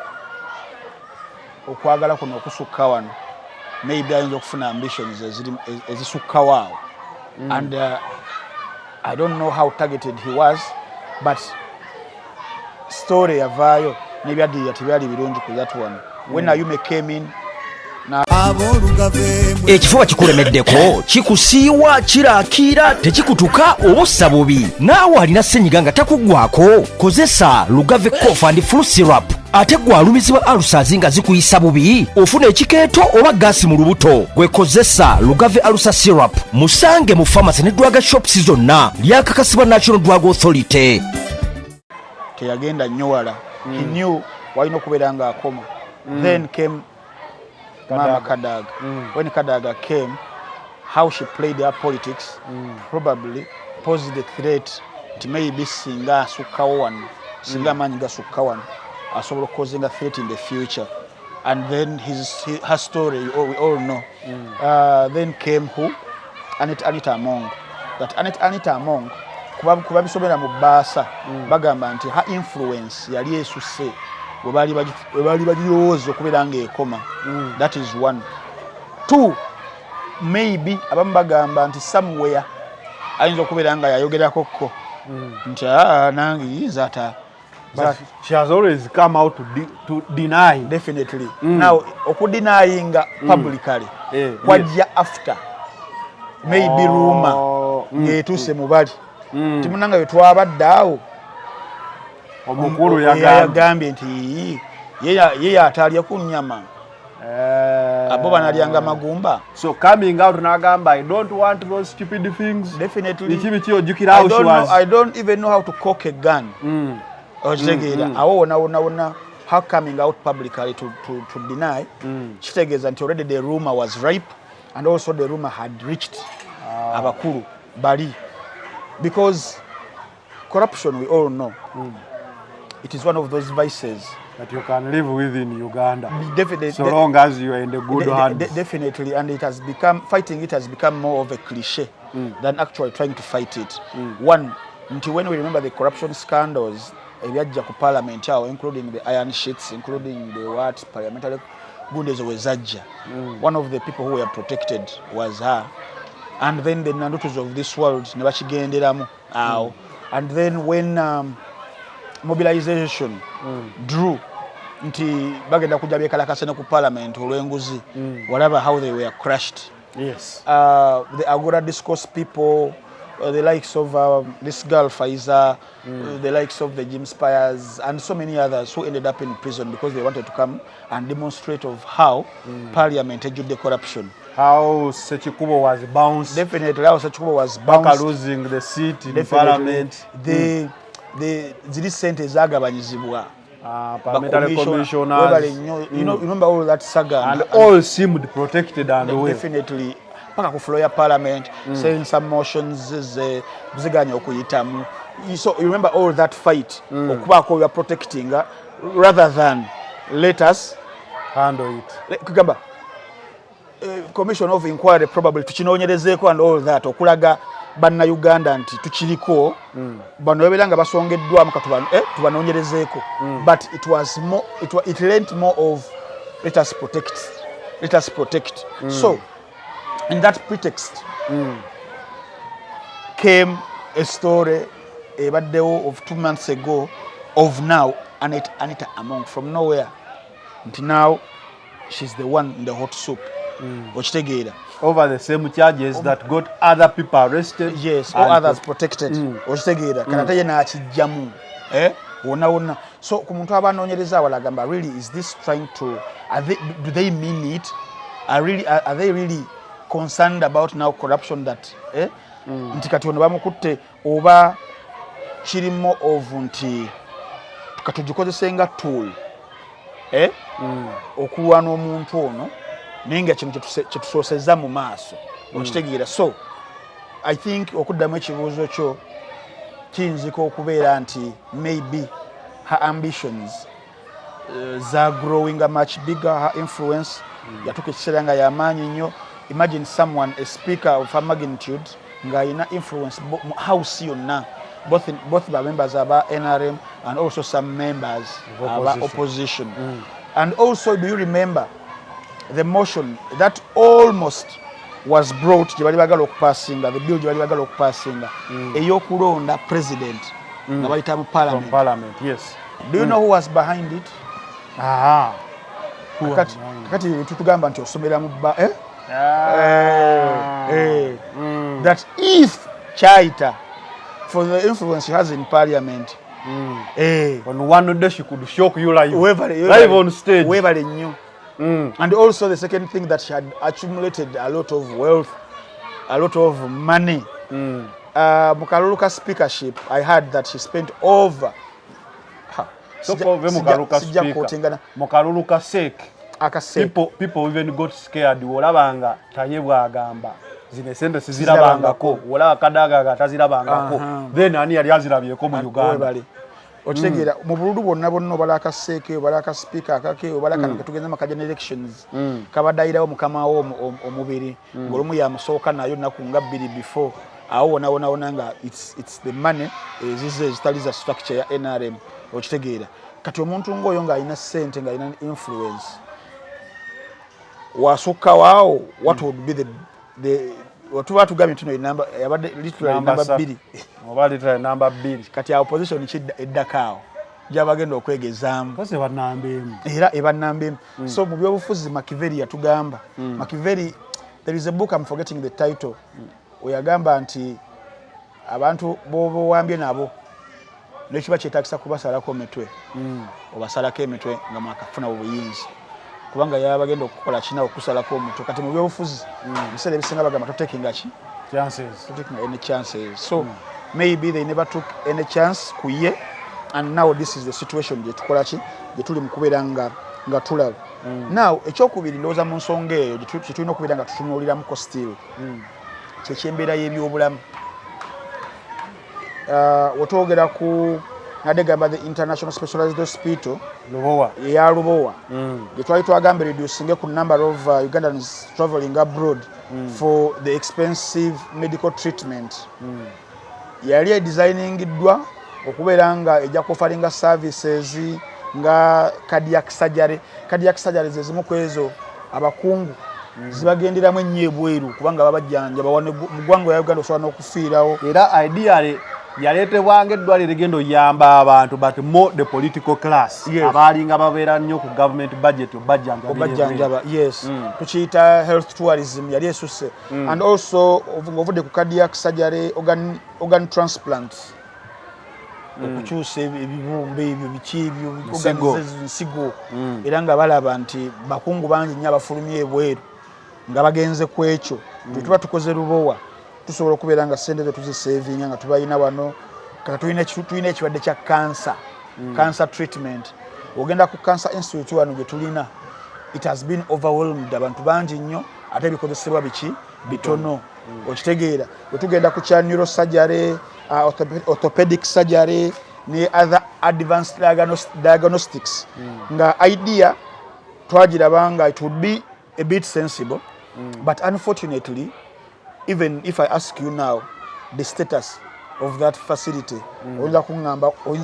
okwagala kuno okusukka wano maybe ayinza okufuna ambitions ezisukkawo awo and I don't know how targeted he was but story yavaayo nebyaddirira tebyali birungi ku that one when Ayume came in ekifuba kikulemeddeko kikusiiwa kiraakira tekikutuka obussa bubi naawe alina ssenyiga nga takuggwako kozesa lugave cough and flu syrup ate gwalumizibwa alusaazi nga zikuyisa bubi ofuna ekikeeto oba gaasi mu lubuto gwekozesa lugave alusa syrup musange mu pharmacy ne drug shops zonna lyakakasibwa National Drug Authority. Teyagenda nnyo wala he knew walina okubeera nga akoma then came Mama Kadaga. When Kadaga came, how she played her politics probably posed the threat to maybe singa sukawan, singa manyinga sukawan, asobola causing a threat in the future. And then her story, we all know. Then came who? Anita Among. That Anita Among, kuba bisomera mu Baasa, bagamba nti her influence yali esuse. Webali bagirowooza okubeera nga ekoma. That is one. Two, maybe abamu bagamba nti somewhere ayinza okubeera nga yayogerakokko nti nange yinza ata. But she has always come out to deny. Definitely. Now okudenyinga publicly kwajja after maybe rumor ng'etuuse mu bali timunanga bwe twabadde awo omukulu yagambye nti ye atalya ku nnyama abo banalyanga magumba. So coming out nagamba I don't want those stupid things. Definitely. I don't even know how to cock a gun. Awo wona how coming out publicly to deny kitegeeza nti already the rumor was ripe and also the rumor had reached abakulu bali because corruption we all know it is one of those vices that you can live with in Uganda. Definitely, so long as you are in the good hands. Definitely, and it has become more of a cliche than actually trying to fight it. One, until when we remember the corruption scandals, ebyajja ku parliament including the iron sheets, including the parliamentary goodness wezajja. One of the people who were protected was her, and then the Nandutus of this world ne bakigenderamu awo, and then when mobilization drew nti bagenda kujja bekalakasene ku parliament olw'enguzi whatever how they were crushed. Yes. The Agora Discourse people, the likes of this girl Faiza, the likes of the Jim Spires and so many others who ended up in prison because they wanted to come and demonstrate of how parliament ejjudde the corruption. How Sechikubo was bounced. Definitely how Sechikubo was bounced. Losing the seat in parliament. Ziri sente zagabanyizibwa. Parliamentary commissioners. You know, remember all that saga. And all seemed protected and well. Definitely. Paka ku floor ya parliament, saying some motions ziganya okuyitamu. So you remember all that fight. Okubako we are protecting rather than let us handle it. Kugamba. Commission of inquiry probably tukinonyerezeko and all that okulaga banna Uganda nti tukiriko bano webelanga basongeddwa mukatubano tubanonyerezeko but it was more it lent more of let us protect. So in that pretext came a story ebaddewo of 2 months ago of now Anita Among from nowhere until now she's the one in the hot soup. Okitegeera over the same charges that got other people arrested. Yes, or others protected. Okitegeera kanate ye n'akijjamu wonna. So ku muntu abanoonyereza awalagamba, really is this trying to, do they mean it? Are they really concerned about now corruption that nti kati ono bamukutte, oba kirimo of nti katugikozesenga tool okulwana omuntu ono naye nga kino kyetusoosezza mu maaso okitegeera. So I think okuddamu ekibuuzo kyo kiyinzika okubeera nti maybe her ambitions are growing much bigger, her influence yatuuka ekiseera nga y'amaanyi nnyo. Imagine someone, a speaker of her magnitude, nga ina influence house yonna, both the members of NRM and also some members of opposition. And also, do you remember the motion that almost was brought, the bill eyokulonda president nga bayita mu parliament. Yes. Do you know who was behind it? Kakati tutugamba nti osomera mu that if Chaita, for the influence she has in parliament, on one day she could shock you live on stage. And also the second thing, that she had accumulated a lot of wealth, a lot of money. Mukaluka speakership, I heard that she spent over Mukaluluka sake. People even got scared. Olabanga tayebwa agamba zine sente sizirabangako, olaba kadaga tazirabangako, then ani yali azirabyeko mu Uganda. Okitegeera mu bululu bonna obalaka seke, obalaka speaker akake, obalaka nakatugenda mu kagen elections kabadayirawo mukamawo omubiri ngolomu yamusooka nayo naku nga 2 before awo wona nga it's the money ezitali za structure ya NRM. Okitegeera kati omuntu ngoyo nga alina sente nga alina influence wasukka waawo, what would be the watuba tugambye tuno number yabadde literally number 2 oba literally number 2 kati ya opposition eddakaawo gyabagenda okwegezaamu kose banambemu era ebannambemu. So mu byobufuzi Machiavelli yatugamba, Machiavelli, there is a book, I'm forgetting the title, oyagamba nti abantu bowambye nabo nekiba kyetagisa kubasalako emitwe obasalako emitwe nga mwakafuna obuyinzi, kubanga yabagenda okukola kina okusalako omutwe. Kati mu byobufuzi biseera ebisinga bagamba totaking any chances. So maybe they never took any chance kuye, and now this is the situation gyetukola ki gyetuli mu kubeera nga tulaba. Now ekyokubiri ndowooza mu nsonga eyo gyetulina okubeera nga tutunuuliramuko still kyekyembeera y'ebyobulamu. Wetwogera ku nadegamba the International Specialized Hospital ya Lubowa gyetwali twagamba reducing ku number of Ugandans traveling abroad for the expensive medical treatment. Yali designingiddwa okubeera nga ejja kufalinga services nga cardiac surgery zezimu ku ezo abakungu zibagenderamu ennyo ebweru kubanga babajjanja bawane mu ggwanga ya Uganda osobola n'okufiirawo. Era ideally yaleetebwanga eddwaliro egenda oyamba abantu, but more the political class abaalinga babeera nnyo ku government budget obajjanjaba. Yes, tukiyita health tourism yali esusse. And also ovudde ku cardiac surgery, organ transplants, okukyusa ebibumbe ebyo biki ebyo nsigo, era nga balaba nti bakungu bangi nnyo abafulumya ebweru nga bagenze ku ekyo. Tuba tukoze Lubowa tusobola okubeera nga sente tuzisavinga nga tubalina wano. Kati tulina ekirwadde kya cancer treatment. Ogenda ku Cancer Institute wano gye tulina, it has been overwhelmed, abantu bangi nnyo ate bikozesebwa biki bitono. Okitegeera wetugenda ku kya neurosurgery, orthopedic surgery ne other advanced diagnostics, nga idea twagirabanga it would be a bit sensible, but unfortunately, even if I ask you now the status of that facility, oyinza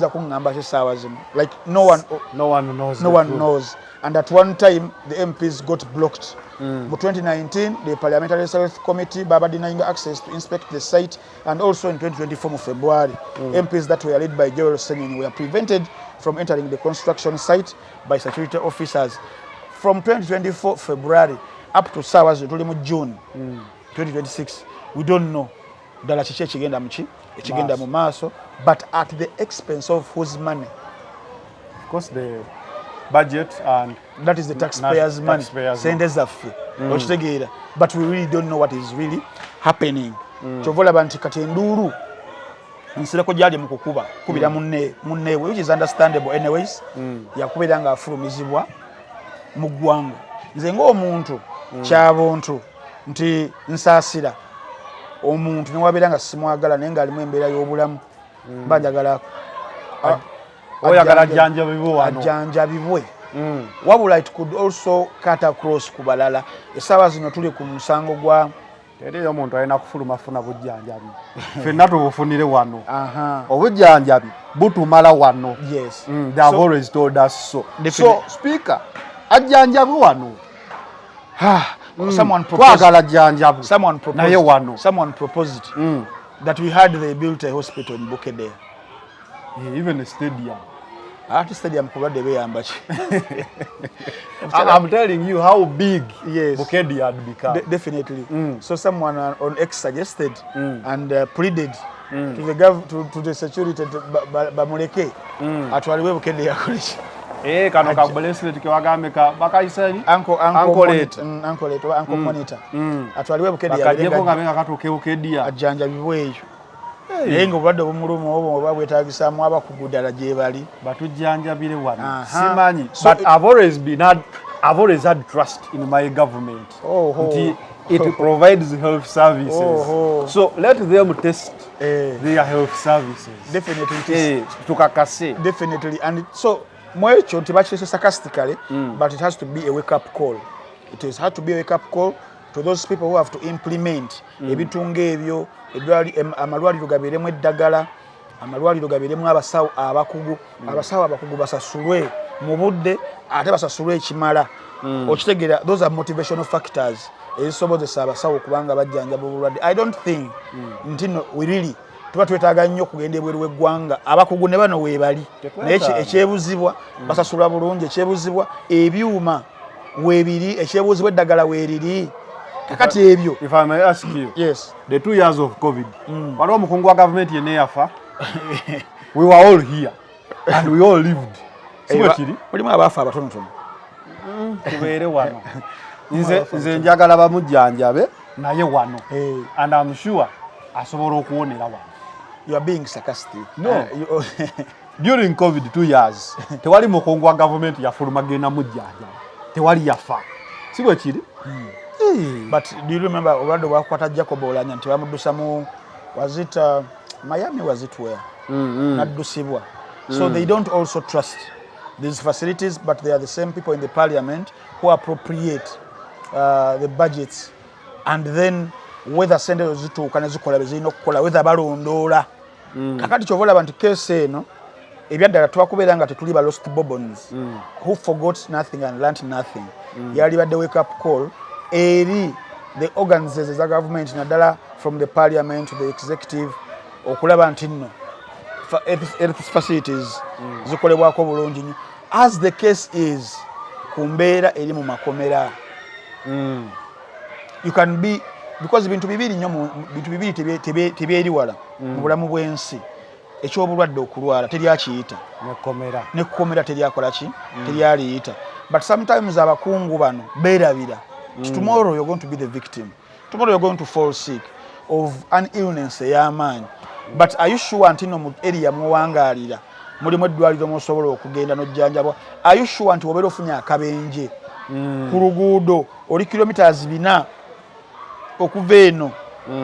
kungamba kyesaawa zino, like no one knows. And at one time the MPs got blocked. In 2019 the Parliamentary Health Committee baba denying access to inspect the site, and also in 2024 February MPs that were led by Joel Senyonyi were prevented from entering the construction site by security officers. From 2024 February up to saawa zino tuli mu June 2026 we don't know ddala kiki ekigenda mu maaso but at the expense of whose money? Of course the budget and that is the taxpayers money sente zaffe okitegeera but we really don't know what is really happening kyova olaba nti kati enduulu Nsereko gyali mu kubira munneewe which is understandable anyways yakubira nga afulumizibwa mu ggwanga nze ng'omuntu kyabuntu nti nsaasira omuntu newabeera nga simwagala naye ng'alimu embeera y'obulamu mba njagala oyagala ajjanjabibwe wabula it could also cut across ku balala essaawa zino tuli ku musango gwa teriyo omuntu alina kufuluma funa bujjanjabi ffenna tubufunire wano obujjanjabi butumala wano yes they have always told us so speaker ajjanjabwe wano someone proposed that we had they built a hospital in Bukedea. Even a stadium. Stadium Mulwadde beyamba ki? I'm telling you how big Bukedea had become. Definitely. So someone on X suggested and pleaded to the security bamuleke atwaliwe Bukedea college. Kano ka bracelet ke wagambe ka bakayisani uncle monitor atwaliwe Bukedea akajeko ngabenga katoke Bukedea ajjanja bibweyo naye nga obulwadde bumuluma obo oba bwetagisaamu abakugudala gye bali batujjanjabire wano simanyi but I've always had trust in my government it provides health services so let them test their health services definitely tukakase definitely and so mwekyo tibakise sarcastically but it has to be a wake up call. It has to be a wake up call to those people who have to implement ebitunga ebyo amalwaliro gabeeremu eddagala amalwaliro gabeeremu abasawo abakugu basasulwe mu budde ate basasulwe ekimala okitegeera those are motivational factors ezisobozesa abasawo kubanga bajjanjaba obulwadde. I don't think nti we really tuba twetaaga nnyo okugenda ebweru w'eggwanga abakugu ne bano weebali naye ekyebuzibwa basasula bulungi ekyebuzibwa ebyuma weebiri ekyebuzibwa eddagala weeriri kakati ebyo. If I may ask you, yes, the 2 years of COVID waliwo omukungu wa government yenna yafa we were all here and we all lived sibwekiri mulimu abaafa abatonotono tubeere wano nze njagala bamujjanjabe naye wano and I'm sure asobola okuwonera wano. You are being sarcastic. No. During COVID 2 years, tewali mukungu wa government yafuluma genda mujjanja. Tewali yafa. Sibwe kiri? But do you remember obulwadde bwakwata Jacob Olanya nti bamuddusa mu was it Miami was it where? Naddusibwa. So they don't also trust these facilities but they are the same people in the parliament who appropriate the budgets and then whether sente zituuka ne zikola bezirina okukola whether balondoola kakati kyova olaba nti keesi eno ebyaddala twakubeera nga tetuli ba lost bobons who forgot nothing and learnt nothing yali badde wake up call eri the organs eza government naddala from the parliament to the executive okulaba nti nno health facilities zikolebwako bulungi nnyo as the case is ku mbeera eri mu makomera you can be because bintu bibiri nnyo bintu bibiri tebyeri wala mu bulamu bw'ensi ekyobulwadde okulwala teryakiyita nekkomera teryakola ki teryaliyita but sometimes abakungu bano beerabira tomorrow you're going to be the victim, tomorrow you're going to fall sick of an illness ey'amaanyi but are you sure nti no mu area muwangalira mulimu eddwaliro musobola okugenda n'ojjanjabwa? Are you sure nti obeera ofunye akabenje ku luguudo oli kilometers 4 okuva eno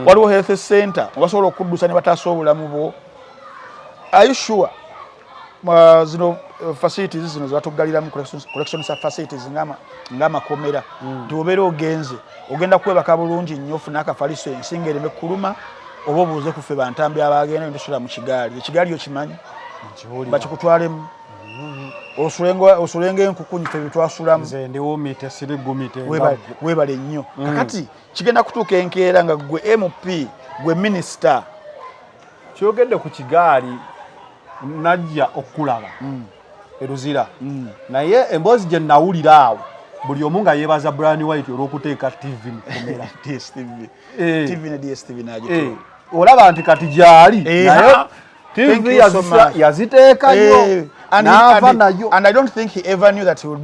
waliwo health center obasobola okuddusa ne bataasa obulamu bwo? Are you sure zino facilities zino zebatuggaliramu collection facilities ng'amakomera nti obeera ogenze ogenda kwebaka bulungi nnyo ofuna akafaliso ensinga ereme kuluma oba obuuze ku ffe bantambi abagenda ntusula mu kigaali ekigaali okimanyi bakikutwalemu osulenga enkukunyi ffe bitwasulamu weebale nnyo kakati kigenda kutuuka enkeera nga gwe MP gwe minisita kyogedde ku kigaali najja okulaba eruzira naye emboozi gye nawulira awo buli omu nga yeebaza Brian White olw'okuteeka TV mu kamera. TV ne DSTV n'agitwala. Olaba nti kati gy'ali naye TV yaziteeka nnyo n'ava nayo. And I don't think he ever knew that he would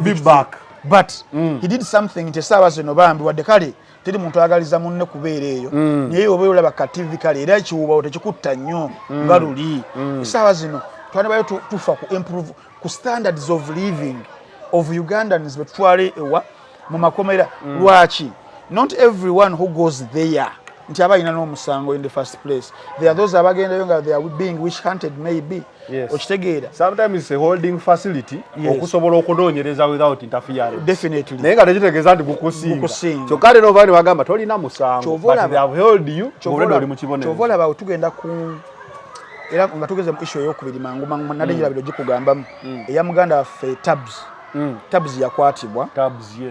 be back. But he did something nti essaawa zino bambi wadde kale teri muntu ayagaliza munne kubeera eyo naye oba olaba ka TV kale era ekiwubawo tekikutta nnyo nga luli. Essaawa zino twanabayo tufa ku improve ku standards of living of Ugandans betwale ewa mu makomera. Lwaki not everyone who goes there nti aba ina n'omusango in the first place. There are those abagendayo nga they are being witch hunted maybe. Okitegeera sometimes it's a holding facility okusobola okunoonyereza without interference. Definitely. Naye nga tekitegeeza nti gukusinga kyokka leero baani bagamba tolina musango but they have held you ng'olenda oli mu kibonerezo. Kyova olaba tugenda ku era nga tugeze mu issue ey'okubiri mangu nadde girabiro gikugambamu eya muganda waffe Tabs yakwatibwa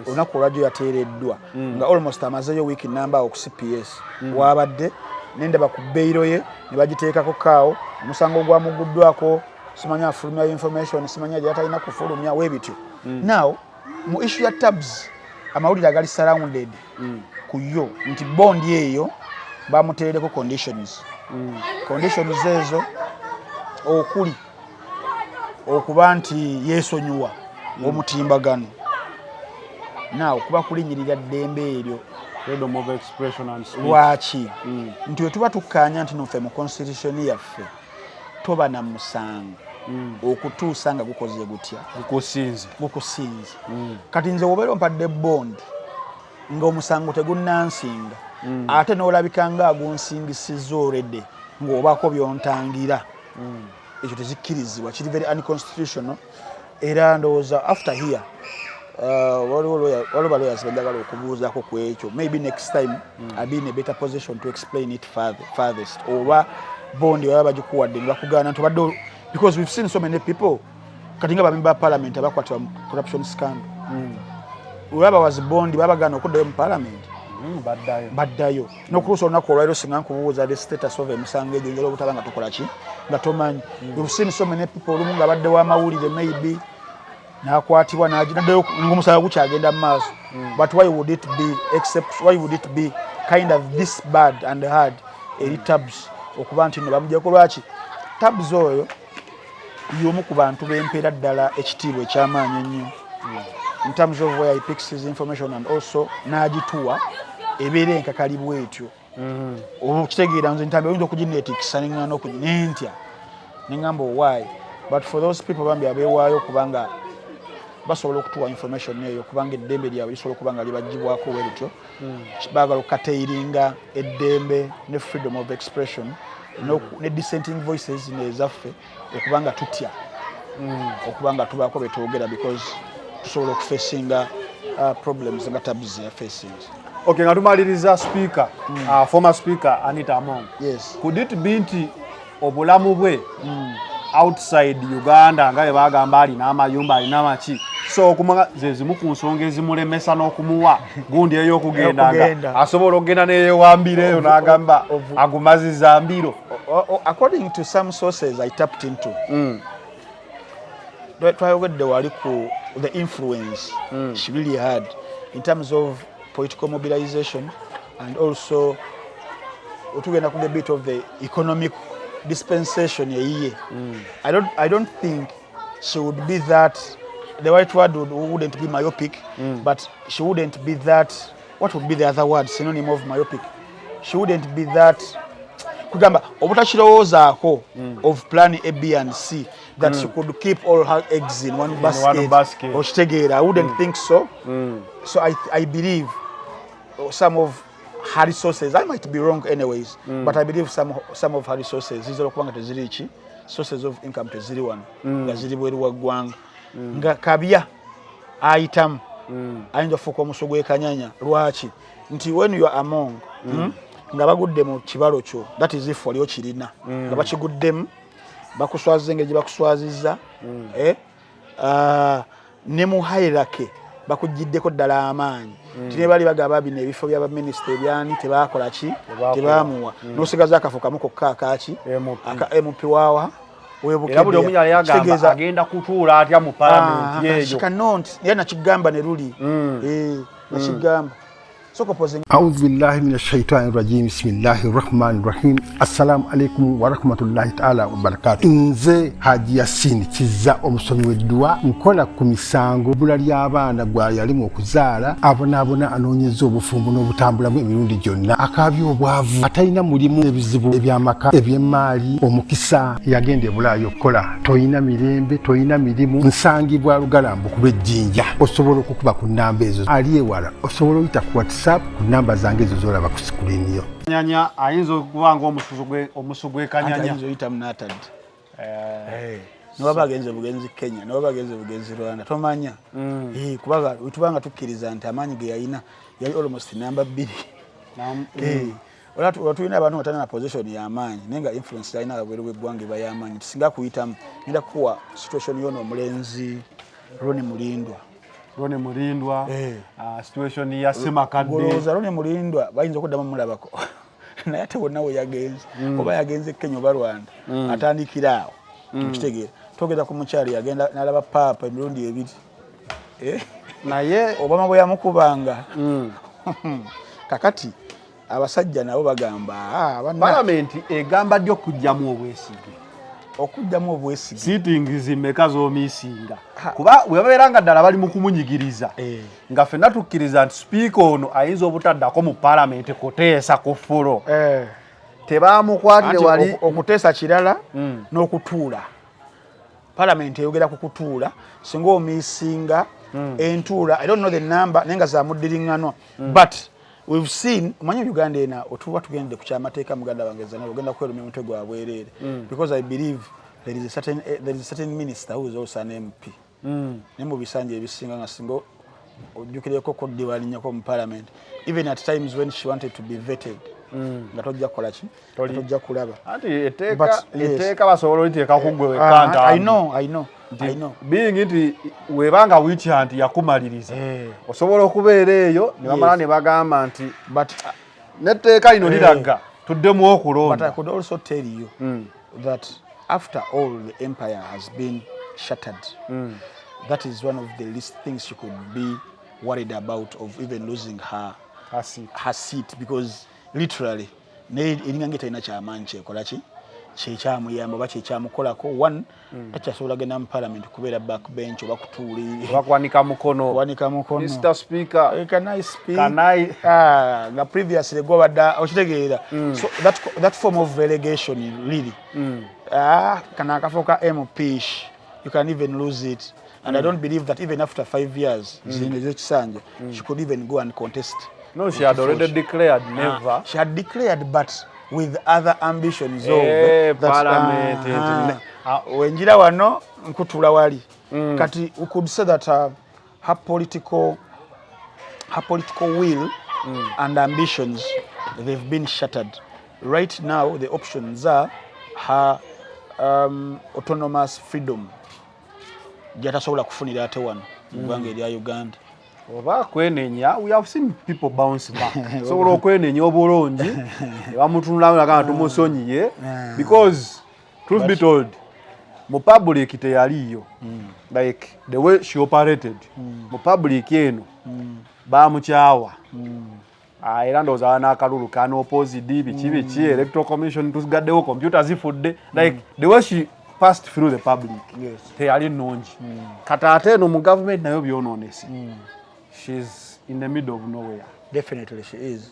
olunaku olwajjo yateereddwa nga almost amazeyo week number ku CPS wabadde nendaba ku bbeiro ye ne bagiteekako kaawo omusango gwamuguddwako simanya afulumya information simanya gyatalina kufulumya webityo. Now mu issue ya Tabs amawulire agali surrounded ku yo nti bondi eyo bamuteereko conditions ezo okuli okuba nti yeesonyiwa omutimbagano naawe kuba kulinyirira ddembe eryo freedom of expression and speech. Lwaki nti wetuba tukkaanya nti noffe mu constitution yaffe toba na musango okutuusa nga gukoze gutya gukusinze kati nze wobeera ompadde bond ng'omusango tegunnansinga ate n'olabika nga agunsingisizza already ng'obaako byontangira ekyo tezikkirizibwa kiri very unconstitutional. Era ndowooza after here waliwo lawyers bajagala okubuuzaako ku ekyo maybe next time I'll be in a better position to explain it farthest oba bondi baba bagikuwadde ne bakugaana nti obadde because we've seen so many people kati nga bamemba ba parliament abakwatibwa mu corruption scandal olaba was bondi babagaana okuddayo mu parliament baddayo n'okuluusa olunaku olwaliro singa nkubuuza the status of emisango egyo njala obutaba nga tukola ki nga tomanyi. We've seen so many people olumu nga baddewo amawulire maybe nakwatibwa naddayo ng'omusango gukyagenda mu maaso but why would it be kind of this bad and hard eri Tabs okuba nti no bamugyako. Lwaki Tabs oyo y'omu ku bantu b'empeera ddala ekitiibwa ekyamaanyi ennyo in terms of where he picks his information and also n'agituwa ebeera enkakalibwa etyo. Okitegeera nze Ntambi oyinza okugineetikisa neŋŋaana nentya neŋŋamba why but for those people bambi abeewaayo kubanga basobola okutuwa information eyo kubanga eddembe lyabwe lisobola okuba nga libagibwako werityo baagala okukateiringa eddembe ne freedom of expression ne dissenting voices nezaffe okuba nga tutya okuba nga tubaako betwogera because tusobola okufacinga problems nga Tabs facing. Okay, nga tumaliriza speaker former speaker Anita Among. Yes. Could it be nti obulamu bwe outside Uganda nga bagamba alina amayumba alina amaki so okumanga zezimu ku nsonga ezimulemesa n'okumuwa gundi ey'okugendanga asobola okugenda neyeewambireyo n'agamba agumaziza mbiro. According to some sources I tapped into twayogedde wali ku the influence she really had in terms of political mobilization and also tugenda ku the bit of the economic dispensation yeyiye. I don't think she would be that, the right word wouldn't be myopic, but she wouldn't be that, what would be the other word, synonym of myopic? She wouldn't be that, kugamba obutakirowoozaako of plan A, B and C that she could keep all her eggs in one basket. Okitegeera, I wouldn't think so. So I believe some of her resources, I might be wrong anyways, but I believe some of her resources zizira okubanga teziri ki sources of income teziri wano nga ziri bweru wa ggwanga nga kabya ayitamu ayinza okufuuka omuso gw'ekanyanya. Lwaki nti when you are among nga bagudde mu kibalo kyo, that is if wali okirina nga bakiguddemu bakuswaziza engeri gye bakuswazizza ne mu hierarchy bakujiddeko ddala amaanyi tine bali bagaba bino ebifo bya baminisita ebyani tebakola ki tebamuwa n'osigaza akafu kamu kokka akaki aka MP wawa era buli omu yali agamba agenda kutuula atya mu palamenti eyo shikanont yana kigamba ne luli nakigamba أعوذ بالله من الشيطان الرجيم بسم الله الرحمن الرحيم السلام عليكم ورحمة الله تعالى وبركاته nze Haji Yasini kiza omusomi w'eddua nkola ku misango bula ly'abaana gwa yalimu okuzaala abonaabona anoonyeza obufumbo n'obutambulamu emirundi gyonna akaabya obwavu atalina mulimu ebizibu eby'amaka eby'emmaali omukisa yagenda ebulaayo okukola toyina mirembe toyina mirimu nsangibwa lugalambu ku lw'ejjinja osobola okukuba ku nnamba ezo ali ewala osobola oyita ku WhatsApp ku namba zange ezo zolaba ku sikulini yo kanyanya ayinza okuba ng'omusu gw'ekanyanya ayinza oyita munatad niwaba agenze bugenzi Kenya niwaba agenze bugenzi Rwanda tomanya kubaga tubanga tukkiriza nti amaanyi ge yalina yali almost namba 2 olwatulina abantu batana na position y'amaanyi nenga influence yalina abweru bw'eggwanga eba y'amaanyi tusinga kuyitamu ngenda kuwa situation yono omulenzi Roni Mulindwa situation ya Semakadde Roni Mulindwa bayinza okuddamu mulabako naye ate wonna we yagenze oba yagenze Kenya oba Rwanda atandikira awo tukitegeera togeza ku mukyali yagenda nalaba paapa emirundi 2 naye Obama bwe yamukubanga kakati abasajja nabo bagamba palamenti egamba ddyo okujjamu obwesige sitting zimeka z'omisinga kuba webabeera nga ddala bali mu kumunyigiriza nga ffenna tukkiriza nti sipiika ono ayinza obutaddako mu palamenti kuteesa ku ffulo tebamukwatire wali okuteesa kirala n'okutuula palamenti eyogera ku kutuula singa omisinga entuula I don't know the number nenga za muddiringanwa but we've seen manya Uganda ena otuwa tugende ku kyamateeka muganda bangeza nabo genda kwelumya mutego wa bwerere because I believe there is a certain minister who is also an MP nemo bisanje ebisinga nga singo ojukireko ko diwalinya ko mu parliament even at times when she wanted to be vetted nga tojja kola ki tojja kulaba ati eteeka basobola oliteeka kugwe wekanta I know being nti webanga witya nti yakumaliriza osobola okubeera eyo ne bamala ne bagamba nti but netteeka lino liraga tuddemu okulonda. But I could also tell you that after all the empire has been shattered that is one of the least things she could be worried about of even losing her seat because literally eringange talina kyamaanyi kyekola ki kyekyamuyamba oba kyekyamukolako one takyasobola genda mu parliament kubeera backbench oba kutuuli bakwanika mukono Mr. Speaker can I speak nga previously gwabadde okitegeera so that form of relegation really kana akafo ka MP you can even lose it and I don't believe that even after 5 years ezekisanja she could even go and contest. No, she had already declared never. She had declared, but with other ambitions of that parliament. Wenjira wano nkutula wali. Kati we could say that her political will and ambitions they've been shattered. Right now, the options are her autonomous freedom. Jatasobola kufunira ate wano mugwanga erya Uganda. Oba kwenenya we have seen people bounce back sobola okwenenya obulungi bamutunulamu nakanga tumusonyiye because truth be told mu public teyaliyo like the way she operated mu public eno bamukyawa era ndowooza n'akalulu kana opposite biki electoral commission tusigaddewo computer zifudde like the way she passed through the public teyali nnungi kata ate eno mu government nayo byonoonese. She's in the middle of nowhere. Definitely she is.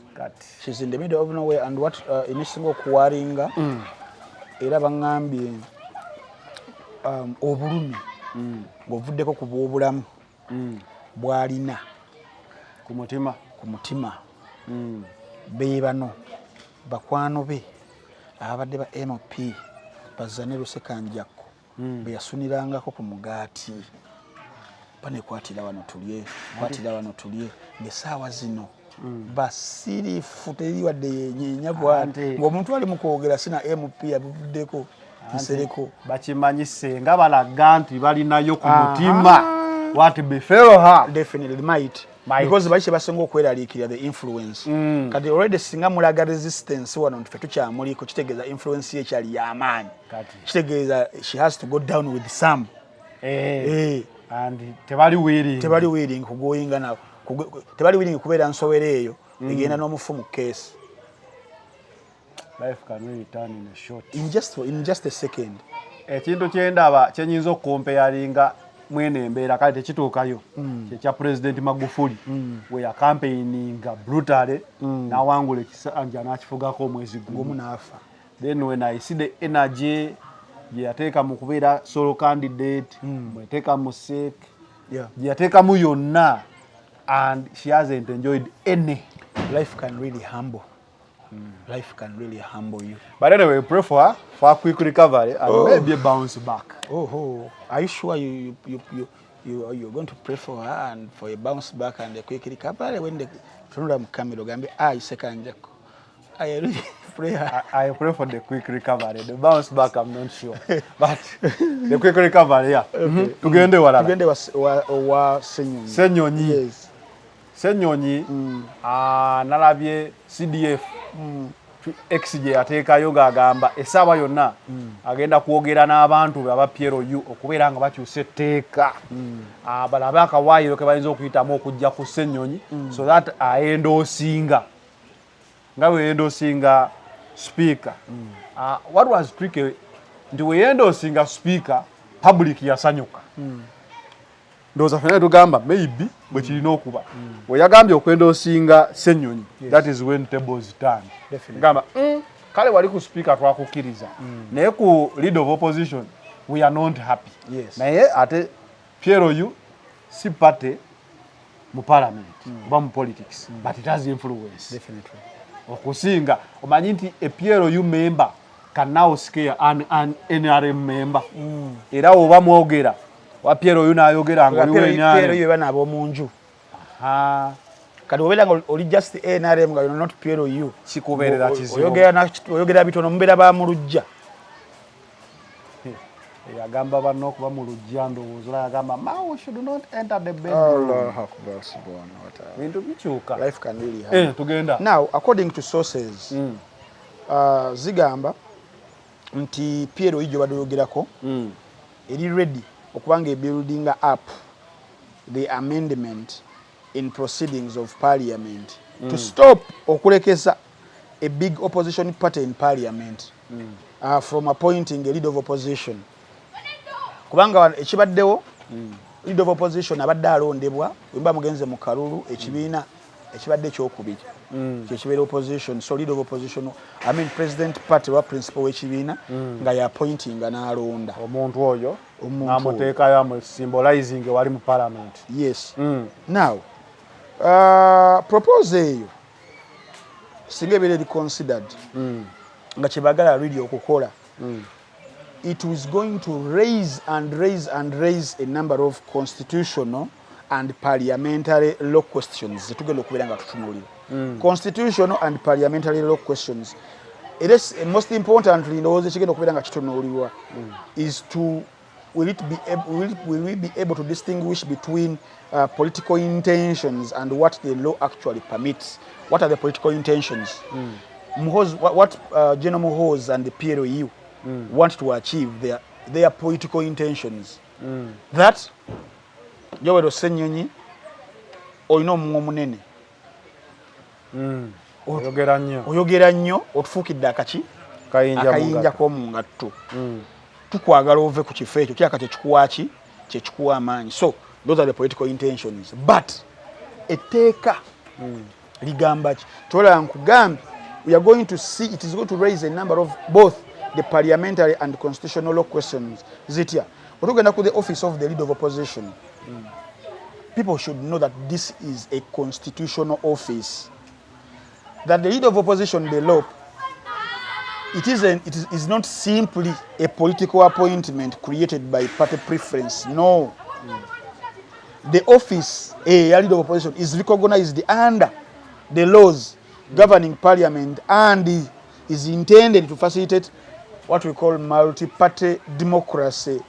She's in the middle of nowhere and what inisingo kuwaringa era bangambye obulumi ngovuddeko ku bwobulamu bwalina ku mutima be bano bakwano be abadde ba MP bazane Lusekanjako be yasunirangako ku mugaati pane kwatira wano tulye ngesaawa zino basirifu teri wadde yenyenya bwante ng'omuntu ali mu kwogera sina MP abuvuddeko Nsereko bakimanyise nga balaga nti balinayo ku mutima what befell her definitely might because baishe basenga okweraliikirira the influence kati already singa mulaga resistance wano ntufe tukyamuliko kitegeeza influence ye kyali y'amaanyi kitegeeza she has to go down with some and tebali willing kugoyinga na tebali willing kubeera nsowere eyo egenda n'omufu mu case. Life can really turn in a short in just a second. Ekintu kyendaba kyenyinza okumpeyalinga mwene embeera kale tekituukayo kyekya President Magufuli we yacampaigninga brutally n'awangula ekisanja n'akifugako omwezi gumu n'afa. Then when I see the energy yateeka mu kubeera solo candidate mweteeka mu sek yateeka mu yonna and she hasn't enjoyed any. Life can really humble. Life can really humble you. But anyway, we pray for her for a quick recovery and maybe a bounce back. Are you sure you're going to pray for her and for a bounce back and a quick recovery when the program comes? I really pray her. I pray for the quick recovery. The bounce back, I'm not sure. But the quick recovery, yeah. Tugende wala. Tugende wa Senyonyi. Senyonyi. Yes. Senyonyi nalabye CDF XJ ateekayo ng'agamba essaawa yonna agenda kwogera n'abantu aba PLU okubeera nga bakyusa etteeka balabe akawaayiro ke bayinza okuyitamu okujja ku Ssenyonyi so that aendoosinga nga weendoosinga speaker. What was tricky nti weendoosinga speaker public yasanyuka. Ndowooza ffenna tugamba maybe bwe kirina okuba we yagambye okwendoosinga Ssenyonyi that is when tables turn. Gamba kale wali ku speaker twakukkiriza naye ku leader of opposition we are not happy. Naye ate PLU si party mu parliament oba mu politics but it has influence okusinga omanyi nti a PLU member can now scare an NRM member era oba mwogera wa PLU n'ayogera nga oliwo enyale PLU bana ab'omunju kati obeera nga oli just NRM nga not PLU kikubeerera kizibu oyogera bitono mubeera ba mu lujja yagamba banno okuba mu lujja ndowooza yagamba Mao should not enter the bedroom. Allahu Akbar subhanahu wa ta'ala. Bintu bikyuka. Life can really happen. Tugenda. Now according to sources zigamba nti PLU ijo badoyogerako eri ready okubanga building up the amendment in proceedings of parliament to stop okulekesa a big opposition party in parliament from appointing a leader of opposition. Kubanga ekibaddewo leader of opposition abadde alondebwa wemba mugenze mu kalulu ekibiina ekibadde ekyokubiri kyekibeera opposition, so leader of opposition president party wa principal w'ekibiina nga ya appointing n'alonda omuntu oyo n'amuteekayo amu symbolizing wali mu parliament. Yes. Now propose eyo singa ebeera considered nga kyebagala really okukola it was going to raise a number of constitutional and parliamentary law questions zetugenda okubeera nga tutunuulira. Constitutional and parliamentary law questions. It is most importantly ndowooza ekigenda okubeera nga kitunuulirwa is to will we be able to distinguish between political intentions and what the law actually permits. What are the political intentions? What General Muhoozi and the PLU want to achieve their political intentions. That Yoweri Ssenyonyi olina omumwa omunene oyogera nnyo otufuukidde akayinja k'omungatto tukwagala ove ku kifo ekyo kyaka kyekikuwaki kyekikuwa amaanyi. So those are the political intentions, but etteeka ligamba ki tolaba nkugambye we are going to see it is going to raise a number of both the parliamentary and constitutional law questions. Zitya otugenda ku the office of the leader of opposition, people should know that this is a constitutional office, that the leader of opposition, the law, it is not simply a political appointment created by party preference. No. The office, a leader of opposition, is recognized under the laws governing parliament and is intended to facilitate what we call multi-party democracy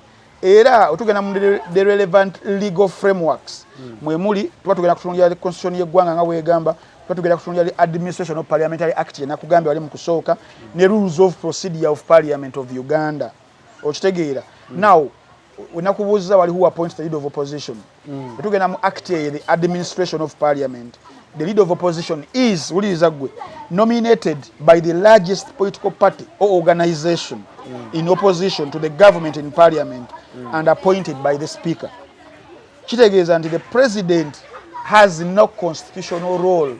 era otugenda mu the relevant legal frameworks mwe muli tuba tugenda kutunulira constitution y'eggwanga nga bwegamba tuba tugenda kutunulira administration of parliamentary act yenakugambye wali mu kusooka ne rules of procedure of parliament of Uganda okitegeera now wenakubuuziza wali who appoints the leader of opposition tugenda mu act the administration of parliament. The leader of opposition is nominated by the largest political party or organization in opposition to the government in parliament and appointed by the speaker. Kitegeeza nti the president has no constitutional role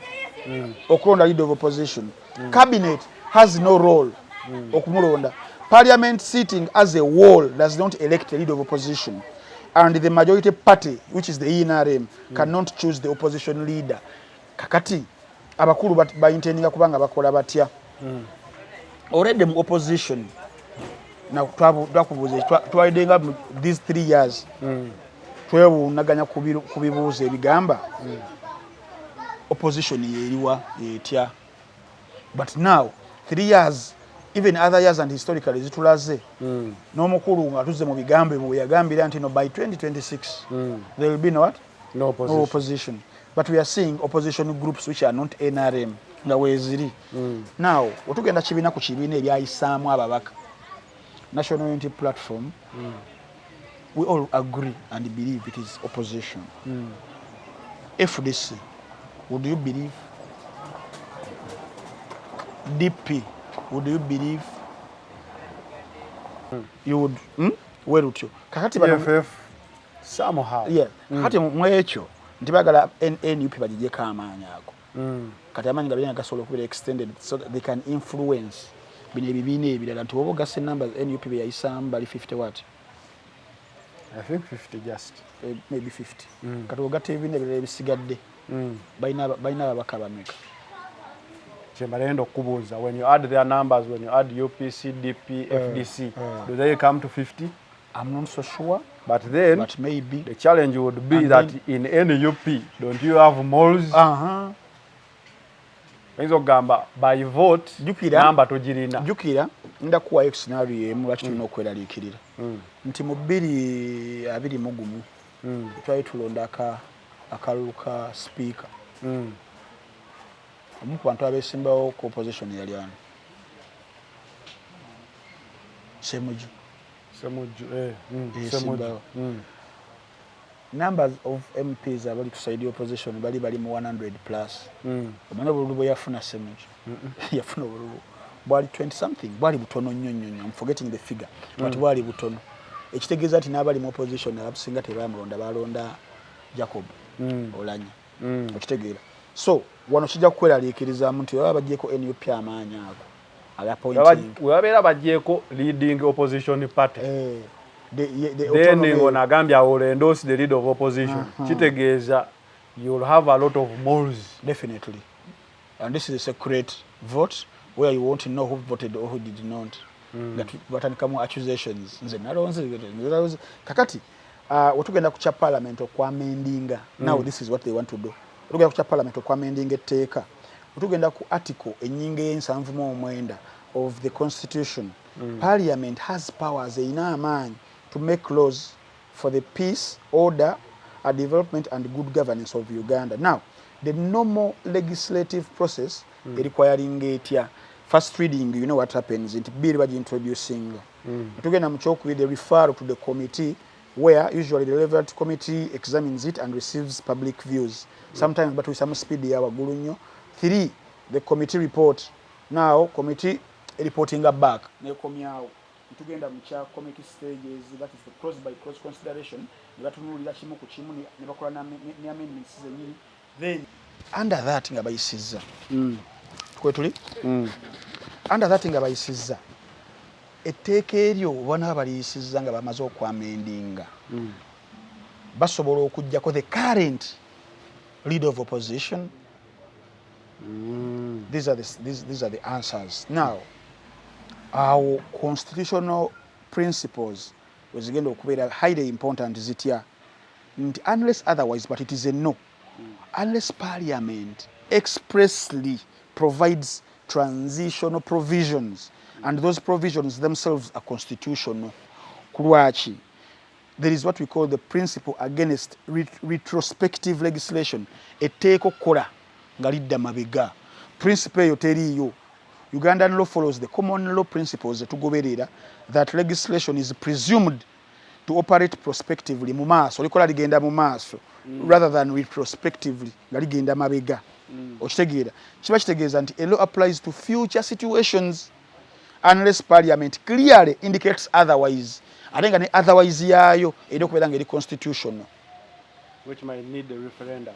okulonda leader of opposition. Cabinet has no role okumulonda. Parliament sitting as a whole does not elect the leader of opposition. And the majority party, which is the ENRM, cannot choose the opposition leader. Kakati abakulu bayintendinga kubanga bakola batya already mu opposition na twakubuuza twalidenga these 3 years twewunaganya kubibuuza ebigamba opposition yeriwa etya but now 3 years even other years and historically zitulaze n'omukulu nga tuzze mu bigambo bwe yagambira nti no by 2026 there will be no what no opposition. But we are seeing opposition groups which are not NRM nga weziri. Now, otugenda kibiina ku kibiina ebyayisaamu ababaka. National Unity Platform, we all agree and believe it is opposition. FDC, would you believe? DP, would you believe? You would, where would you? Kakati EFF, somehow. Yeah, kakati mwekyo. Ntibagala NUP bagijeko amaanyi ago kati amaanyi gabyanga gasobola okubeera extended so that they can influence bino ebibiina ebirala nti woba ogasa numbers NUP beyayisaamu bali 50 what I think 50 just maybe 50 kati ogatta ebibiina ebirala ebisigadde balina ababaka bameka kyembalenda okubuuza when you add their numbers when you add UPC DP FDC do they come to 50? I'm not so sure. But then, but maybe the challenge would be that in NUP, don't you have malls? Gamba by vote, number to Jirina. Jukira, ndakuwa scenario emu lwaki tulina okweraliikirira. Nti mu 2023 twali tulonda akaluka speaker. Omu ku bantu abeesimbawo ku opposition yali ano. Semuju. Numbers of MPs abali kusaidia opposition bali mu 100 plus. Omwana obululu bwe yafuna Semuju. Yafuna obululu. Bwali 20 something, bwali butono nnyo. I'm forgetting the figure. But bwali butono. Ekitegeeza ati n'abali mu opposition abasinga tebamulonda balonda Jacob Olanya. Okitegeera. So, wano kijja kweraliikiriza nti baba bagyeko NUP amaanyi ago. Webabeera bagyeko leading opposition party. Then onagambya will endorse the leader of opposition. Kitegeeza you'll have a lot of moles. Definitely. And this is a secret vote where you won't know who voted or who did not. Batandikamu accusations. Nze nalonze kakati otugenda ku parliament okwamendinga. Now this is what they want to do. Otugenda ku parliament okwamendinga etteeka. Otugenda ku article enyinga y'ensanvu of the constitution. Parliament has powers erina amaanyi to make laws for the peace, order, development and good governance of Uganda. Now, the normal legislative process requiring etya first reading, you know what happens, it bill by introducing. Tugenda mu kyokubiri the referral to the committee where usually the relevant committee examines it and receives public views. Sometimes but with some speed yawagulu nnyo. 3, the committee report. Now, committee reporting back. Nekomyawo. Tugenda mu kya committee stages, that is the cross by cross consideration. Nebatunulira kimu ku kimu ne bakola ne amendments zenyini. Then under that nga bayisizza. Kwetuli? Under that nga bayisizza. Etteeka eryo bona baliyisizza nga bamaze okwamendinga. Basobola okujjako the current leader of opposition. These are the answers. Now, our constitutional principles was again okubeera highly important zitya. Unless otherwise, but it is a no. Unless Parliament expressly provides transitional provisions, and those provisions themselves are constitutional. Lwaki there is what we call the principle against retrospective legislation. Etteeka okukola nga lidda mabega. Principle eyo teriiyo. Ugandan law follows the common law principles etugoberera that legislation is presumed to operate prospectively mu maaso likola ligenda mu maaso rather than retrospectively nga ligenda mabega. Okitegeera kiba kitegeeza nti a law applies to future situations unless parliament clearly indicates otherwise. Ate nga ne otherwise yaayo erina okubeera nga eri constitutional, which might need a referendum.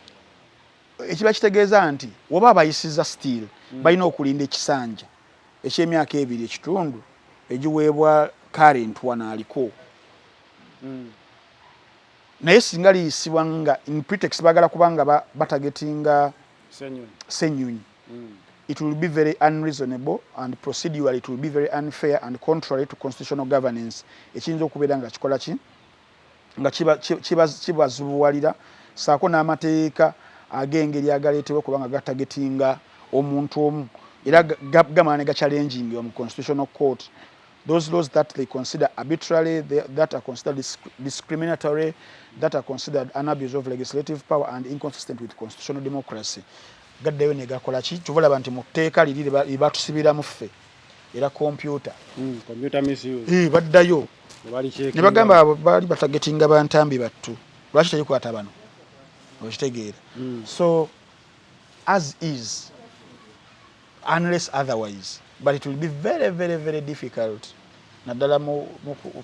Ekiba kitegeeza nti woba abayisiza still balina okulinda ekisanja eky'emyaka 2 ekitundu egiweebwa current wanaaliko. Naye singa liyisibwa nga in pretext bagala kubanga batagetinga Ssenyonyi, it will be very unreasonable and procedurally it will be very unfair and contrary to constitutional governance. Ekiyinza okubeera nga kikola ki nga kibazubuwalira saako n'amateeka ag'engeri agaleetebwa kubanga gatagetinga omuntu omu era gamala ne gachallenging mu constitutional court those laws that they consider arbitrary, that are considered discriminatory, that are considered an abuse of legislative power and inconsistent with constitutional democracy. Gaddayo ne gakola ki tubulaba nti mu tteeka liri libatusibiramu ffe era computer misuse baddayo ne bagamba baali batagetinga bantambi battu lwaki tekikwata bano okitegeera. So as is unless otherwise, but it will be very very very difficult naddala mu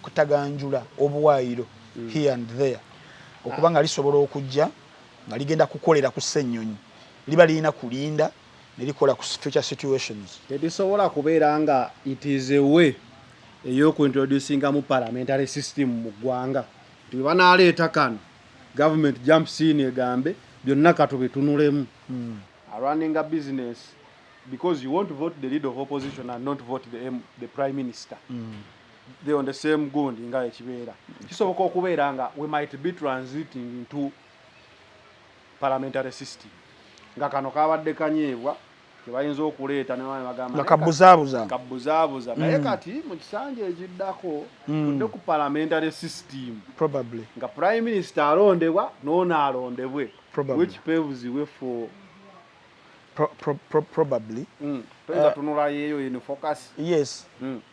kutaganjula obuwaayiro here and there okuba nga lisobola okujja nga ligenda kukolera ku Ssenyonyi liba lirina kulinda ne likola ku future situations. Telisobola kubeera nga it is a way ey'okuintroducinga mu parliamentary system mu ggwanga nti banaaleeta kano government jumps in egambe byonna katubitunulemu. Running a business because you want to vote the leader of opposition and not vote the prime minister. They're on the same ground nga ekibeera. Kisoboka okubeera nga we might be transiting into parliamentary system. Nga kano kabadde kanyeebwa tebayinza okuleeta ne bagamba kabuzaabuza naye kati mu kisanja ekiddako tudde ku parliamentary system Probably. nga prime minister alondebwa n'ono alondebwe, which paves the way for probably. Tunula yeyo in focus. Yes.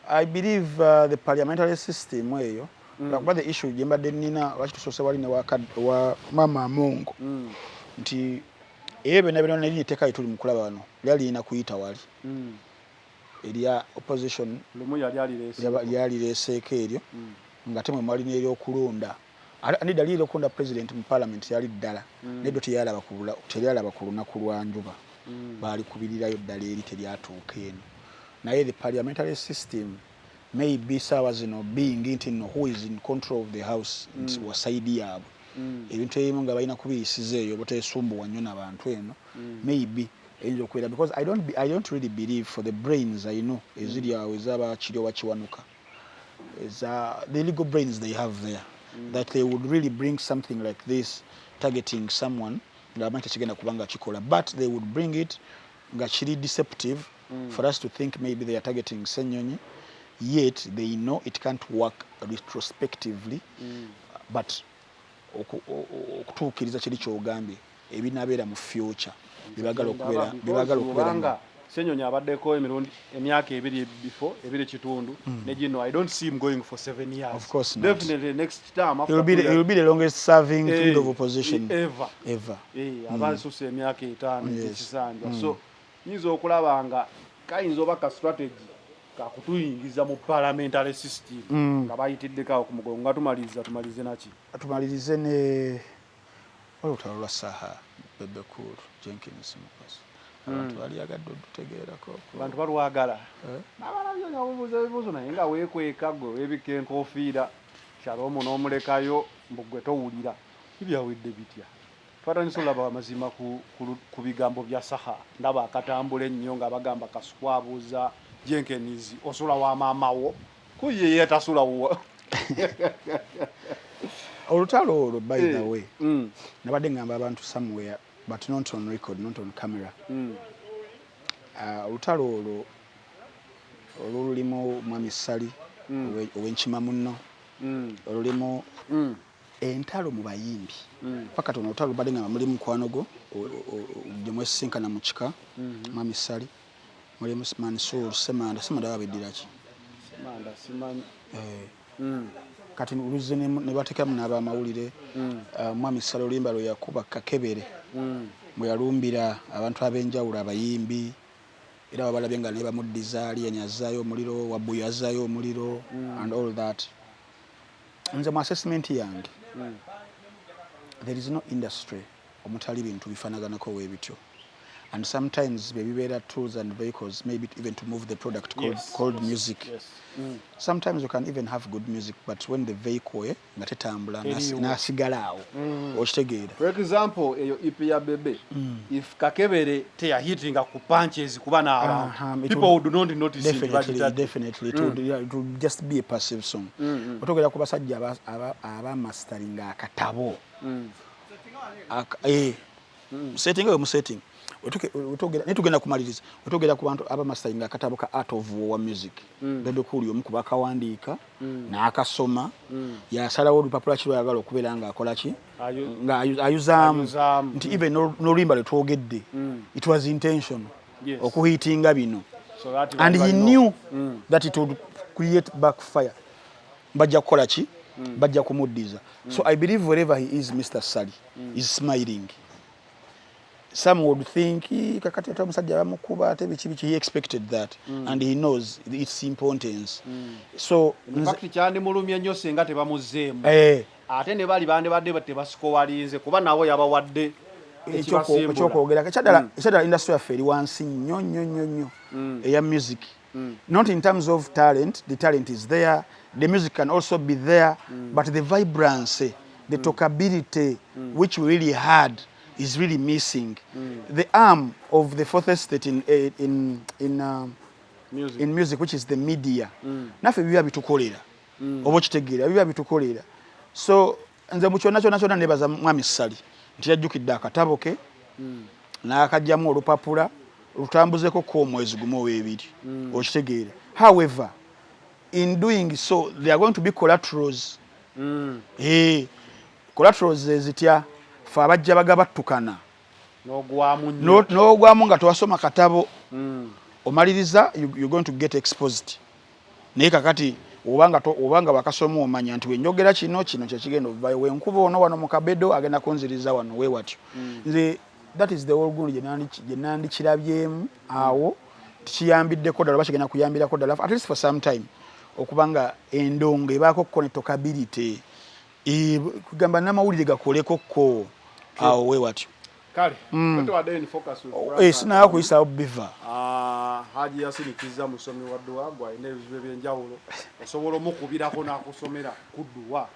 I believe the parliamentary system eyo lwakuba the issue gye mbadde nnina lwaki tusoose wali ne wa mama Mungu nti eyo byonna byonna nerina etteeka lye tuli mu kulaba wano lyali lirina kuyita wali erya opposition lumu lyali lireeseeko eryo nga temwe mwali n'eryokulonda anida liri okulonda president mu parliament yali ddala neddo teryalaba ku lunaku lwa njuba baali kubirirayo ddala eri teryatuuka eno naye the parliamentary system may be saawa zino being nti no who is in control of the house nti wasaidi yaabwe ebintu ebimu nga balina kubiyisiza eyo boteesumbuwa nnyo n'abantu eno maybe eyinza okubeera because I don't really believe for the brains I know eziri awo ez'abakiri oba kiwanuka the legal brains they have there that they would really bring something like this targeting someone nga bamanyi tekigenda kubanga kikola but they would bring it nga kiri deceptive for us to think maybe they are targeting Ssenyonyi yet they know it can't work retrospectively but okutuukiriza kiri kyogambye ebinaabeera mu future bibagala okubeera Ssenyonyi abaddeko emyaka 2 before 2 kitundu ne gino I don't see him going for 7 years. Of course not. Definitely next term he will be the longest serving king of opposition ever. Abasuse emyaka 5 ekisanja so yinza okulaba nga kayinza oba ka strategy kakutuyingiza mu parliamentary system nga bayitiddeko ku mugongo nga tumalize naki tumalirize ne olutalo lwa saha Bebekulu Jenkins Mukosi abantu bali agadde odutegeerako abantu balwagala n'abalabyo nga bubuuza ebibuuzo naye nga weekweka gwe weebika enkofiira kyalomu n'omulekayo mbugwe towulira bibyawedde bitya twatandise olaba amazima ku bigambo bya saha ndaba akatambula ennyo nga bagamba kasukwabuuza Jenkins osula wa maamawo kuye yetasula wo olutalo olwo by the way nabadde ngamba abantu somewhere but not on record, not on camera. Olutalo olwo olulimu mwami Sali ow'enkima munno olulimu entalo mu bayimbi paka tono olutalo lubadde nga mulimu mukwano gwo gye mwesisinkana mu kika Mami Sali mulimu Mansour Semanda wabeddira ki kati oluze ne bateekamu n'abamawulire Mwami Sali oluyimba lwe yakuba Kakebere mwe yalumbira abantu ab'enjawulo abayimbi era babalabye nga ne bamuddiza Alien azaayo omuliro Wabuya azaayo omuliro and all that. Nze mu assessment yange there is no industry omutali bintu bifaanaganako weebityo, and sometimes bibeera tools and vehicles maybe even to move the product called music. Sometimes you can even have good music but when the vehicle nga tetambula n'asigala awo okitegeera. For example eyo EP ya Bebe if Kakebere teyahitinga ku punches kuba n'abantu people would not notice definitely it would just be a passive song. Otogera ku basajja aba mastering akatabo setting oyo mu setting netugenda kumaliriza otogera ku bantu aba mastering akatabo ka Art of War music Bebe kuli omu kuba kawandiika n'akasoma yasalawo olupapula kiro yagala okubeera nga akola ki nga ayuzaamu nti even n'oluyimba lwe twogedde it was intentional okuhiitinga bino and he knew that it would create backfire. Bajja kukola ki bajja kumuddiza. So I believe wherever he is Mr. Sali is smiling. Some would think kakati atamusajja bamukuba ate biki he expected that and he knows its importance. So in fact kyandi mulumye nnyo senga tebamuzeemu ate ne bali bande badde tebasikowalinze kuba nawo yabawadde ekyokwogera ekyadala industry yaffe eri wansi nnyo eya music. Not in terms of talent, the talent is there, the music can also be there, but the vibrancy, the talkability which we really had is really missing. The arm of the fourth estate in music, which is the media. Naffe biba bitukolera. Oba kitegeera biba bitukolera. So nze mu kyonna nebaza Mwami Sali nti yajjukidde akatabo ke n'akajjamu olupapula lutambuzeko ko omwezi gumu oweebiri okitegeera. However, in doing so there are going to be collaterals. Collaterals ezitya fa abajja bagabattukana n'ogwamu nga tewasoma katabo omaliriza you're going to get exposed. Naye kakati obanga bakasoma omanya nti wenjogera kino kyekigenda ovayo wenkuba ono wano mu kabedo agenda kunziriza wano weewatyo. Nze that is the whole goal gye nandikirabyemu awo tikiyambiddeko ddala bakigenda kuyambirako ddala at least for some time okubanga endongo ebaako connectability kugamba n'amawulire gakolekoko awo weewatyo. Kale wadde ni focus sinaayo kuyisaawo biva Haji yasinikiza musomi wadduwa gwalina ebizibu ebyenjawulo osobola omukubirako n'akusomera kudduwa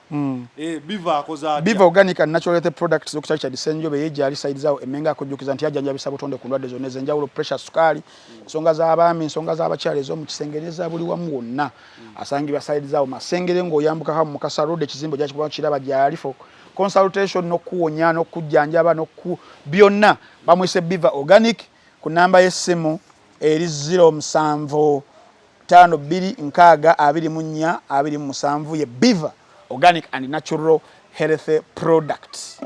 biva akoza biva organic and natural health products okukyali kya disenjobe yejali side zaawo emenga akujjukiza nti yajjanjabisa butonde ku ndwadde zonna ez'enjawulo pressure sukali ensonga z'abaami ensonga z'abakyala ez'omu kisenge n'eza buli wamu wonna asangibwa side zaawo masengere ng'oyambuka mu Mukasa Road ekizimbo gyakikuba kiraba gyalifo consultation n'okuwonya n'okujjanjaba byonna bamwise biva organic ku namba y'essimu eri 0752 ye biva organic and natural health products.